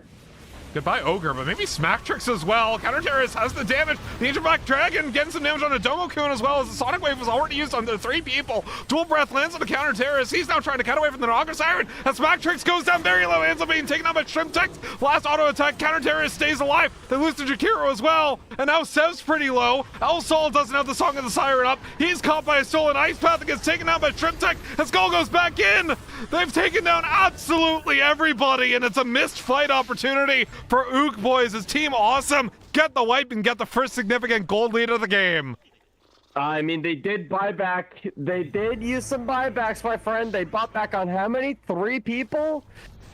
Goodbye, Ogre, but maybe Smacktrix as well. Counter Terrorist has the damage. The Ancient Black Dragon getting some damage on a Domo-kun as well, as the Sonic Wave was already used on the 3 people. Dual Breath lands on the Counter Terrorist. He's now trying to cut away from the Knocker Siren, and Smacktrix goes down very low, ends up being taken out by Shrimp Tech. Last auto attack, Counter Terrorist stays alive. They lose to Jakiro as well, and now Sev's pretty low. Elsol doesn't have the Song of the Siren up. He's caught by a stolen Ice Path and gets taken down by Shrimp Tech, and Skull goes back in. They've taken down absolutely everybody, and it's a missed fight opportunity for Ook Boys. His team awesome. Get the wipe and get the first significant gold lead of the game. I mean, they did buy back. They did use some buybacks, my friend. They bought back on how many? 3 people?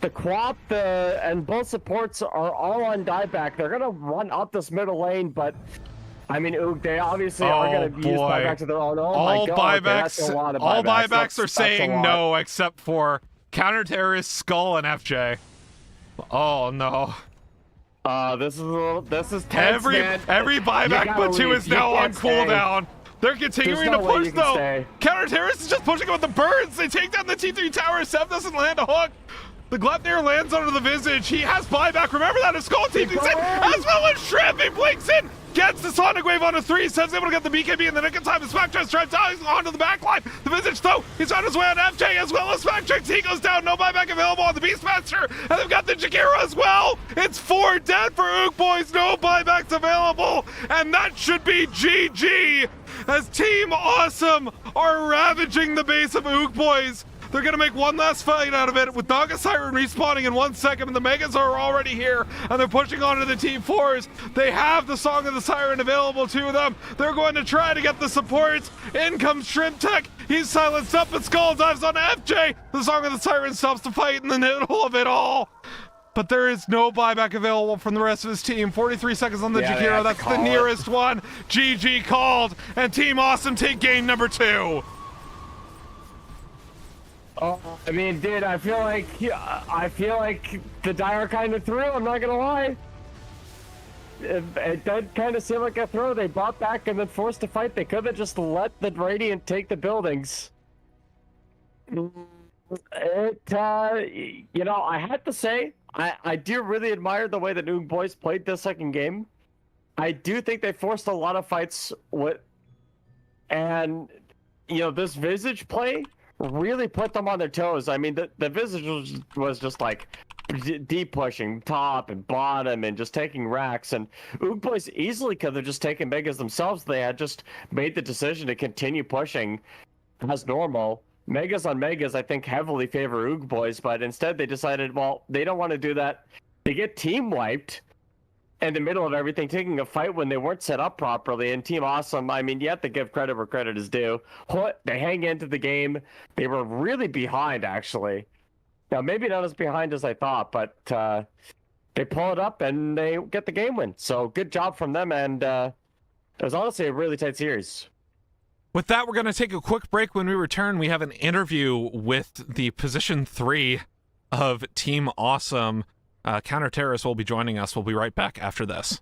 The Quap, and both supports are all on dieback. They're going to run up this middle lane, but I mean, Ook, they obviously are going to use buybacks of their own. Oh my God, that's a lot of buybacks. All buybacks are That's saying no, except for Counter Terrorist, Skull, and FJ. Oh no. This is tense, man. Every buyback but 2 is now on cooldown. They're continuing to push though. Counter Terrorist is just pushing with the birds. They take down the T3 tower. Sev doesn't land a hook. The Gleipnir lands under the Visage. He has buyback. Remember that. His Skull team is in, as well as Shrimp. He blinks in. Gets the Sonic Wave on a 3. Says able to get the BKB in the nick of time. The Spectrex drives down onto the back line. The Visage, though, he's on his way on FJ as well as Spectrex. He goes down. No buyback available on the Beastmaster. And they've got the Jakiro as well. It's 4 dead for Ook Boys. No buybacks available. And that should be GG as Team Awesome are ravaging the base of Ook Boys. They're going to make one last fight out of it with Naga Siren respawning in 1 second, and the Megas are already here, and they're pushing onto the Team 4s. They have the Song of the Siren available to them. They're going to try to get the supports. In comes Shrimp Tech. He's silenced up, and Skull dives on FJ. The Song of the Siren stops the fight in the middle of it all. But there is no buyback available from the rest of his team. 43 seconds on the Jakiro. That's the nearest one. GG called, and Team Awesome take game number 2. Oh, I mean, dude, I feel like the die are kind of through. I'm not gonna lie. It did kind of seem like a throw. They bought back and then forced to fight. They could have just let the Radiant take the buildings. You know, I had to say, I do really admire the way the Ook Boys played this second game. I do think they forced a lot of fights and you know, this Visage play really put them on their toes. I mean, the Visage was just like deep pushing top and bottom and just taking racks, and Ook Boys easily could have just taken Megas themselves. They had just made the decision to continue pushing as normal. Megas on Megas, I think, heavily favor Ook Boys, but instead they decided, well, they don't want to do that. They get team wiped in the middle of everything, taking a fight when they weren't set up properly. And Team Awesome, I mean, you have to give credit where credit is due. They hang into the game. They were really behind, actually. Now, maybe not as behind as I thought, but they pull it up and they get the game win. So good job from them, and it was honestly a really tight series. With that, we're going to take a quick break. When we return, we have an interview with the position 3 of Team Awesome. Counter Terrorist will be joining us. We'll be right back after this.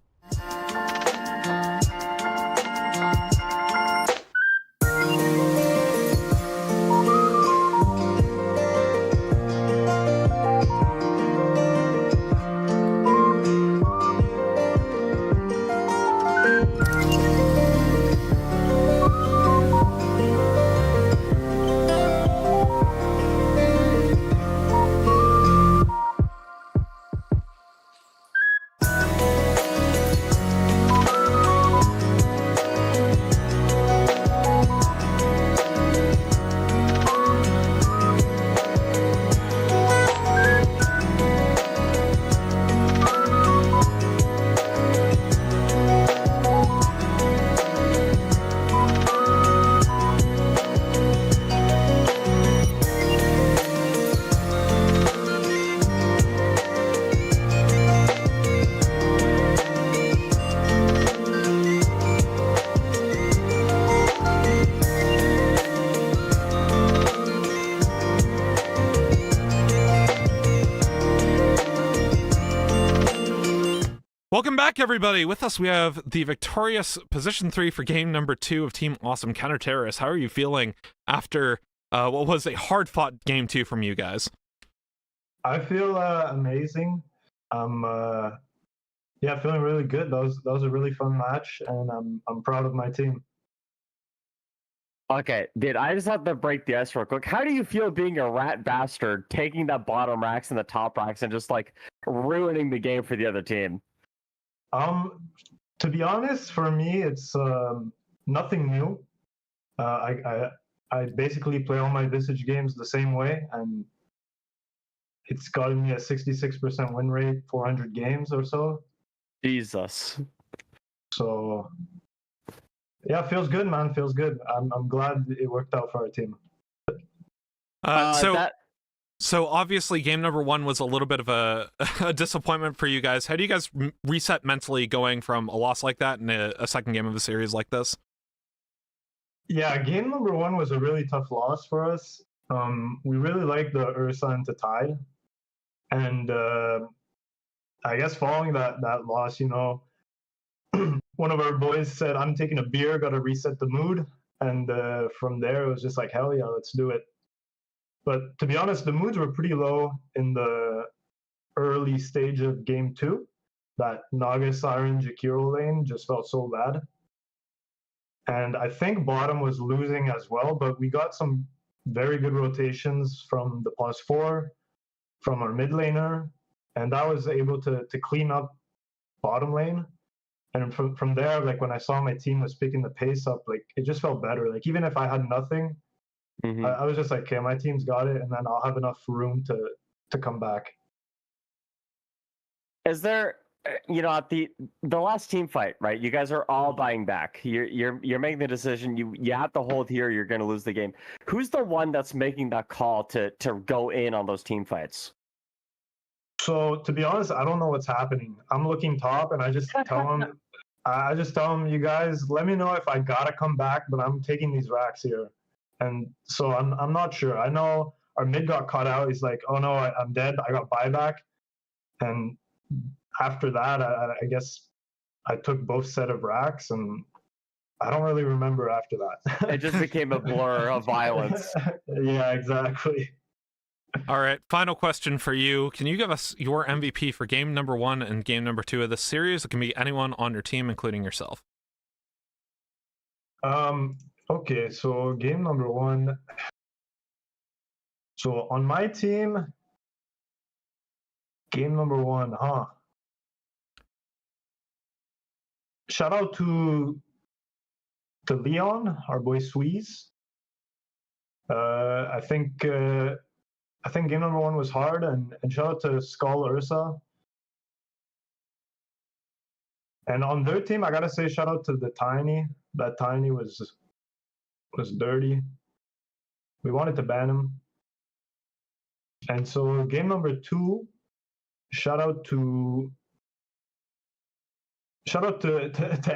Welcome back, everybody. With us, we have the victorious position 3 for game number 2 of Team Awesome Counter Terrorists. How are you feeling after what was a hard-fought game 2 from you guys? I feel amazing. Yeah, feeling really good. That was a really fun match, and I'm proud of my team. Okay, dude, I just have to break the ice real quick. How do you feel being a rat bastard, taking that bottom racks and the top racks and just like ruining the game for the other team? To be honest, for me, it's nothing new. I basically play all my Visage games the same way, and it's gotten me a 66% win rate, 400 games or so. Jesus. So, yeah, feels good, man. Feels good. I'm glad it worked out for our team. So obviously game number 1 was a little bit of a disappointment for you guys. How do you guys reset mentally going from a loss like that and a second game of a series like this? Yeah, game number 1 was a really tough loss for us. We really liked the Ursa into Tide. And I guess following that loss, you know, one of our boys said, I'm taking a beer, got to reset the mood. And from there, it was just like, hell yeah, let's do it. But to be honest, the moods were pretty low in the early stage of game 2. That Naga Siren Jakiro lane just felt so bad. And I think bottom was losing as well, but we got some very good rotations from the +4, from our mid laner, and that was able to clean up bottom lane. And from there, like when I saw my team was picking the pace up, like it just felt better. Like even if I had nothing, I was just like, okay, my team's got it, and then I'll have enough room to come back. Is there, at the last team fight, right? You guys are all buying back. You're making the decision. You have to hold here. You're going to lose the game. Who's the one that's making that call to go in on those team fights? So to be honest, I don't know what's happening. I'm looking top, and I just tell them, you guys, let me know if I gotta come back, but I'm taking these racks here. And so I'm not sure. I know our mid got caught out. He's like, oh no, I'm dead. I got buyback. And after that, I guess I took both set of racks, and I don't really remember after that. It just became a blur of violence. Yeah, exactly. All right, final question for you. Can you give us your MVP for game number 1 and game number 2 of this series? It can be anyone on your team, including yourself. Okay, so game number 1. So on my team, game number 1, shout out to Leon, our boy Sweeze. I think game number 1 was hard, and shout out to Skull Ursa. And on their team, I gotta say shout out to the Tiny. That Tiny was dirty. We wanted to ban him. And so game number 2, shout out to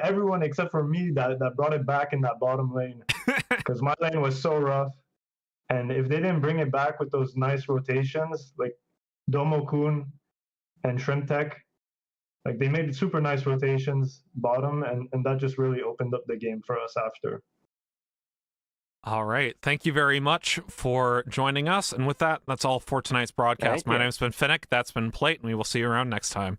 everyone except for me that brought it back in that bottom lane, because my lane was so rough. And if they didn't bring it back with those nice rotations, like Domo-kun and Shrimtech, like they made super nice rotations bottom, and that just really opened up the game for us after. All right. Thank you very much for joining us. And with that, that's all for tonight's broadcast. My name's been Finnick. That's been Plate, and we will see you around next time.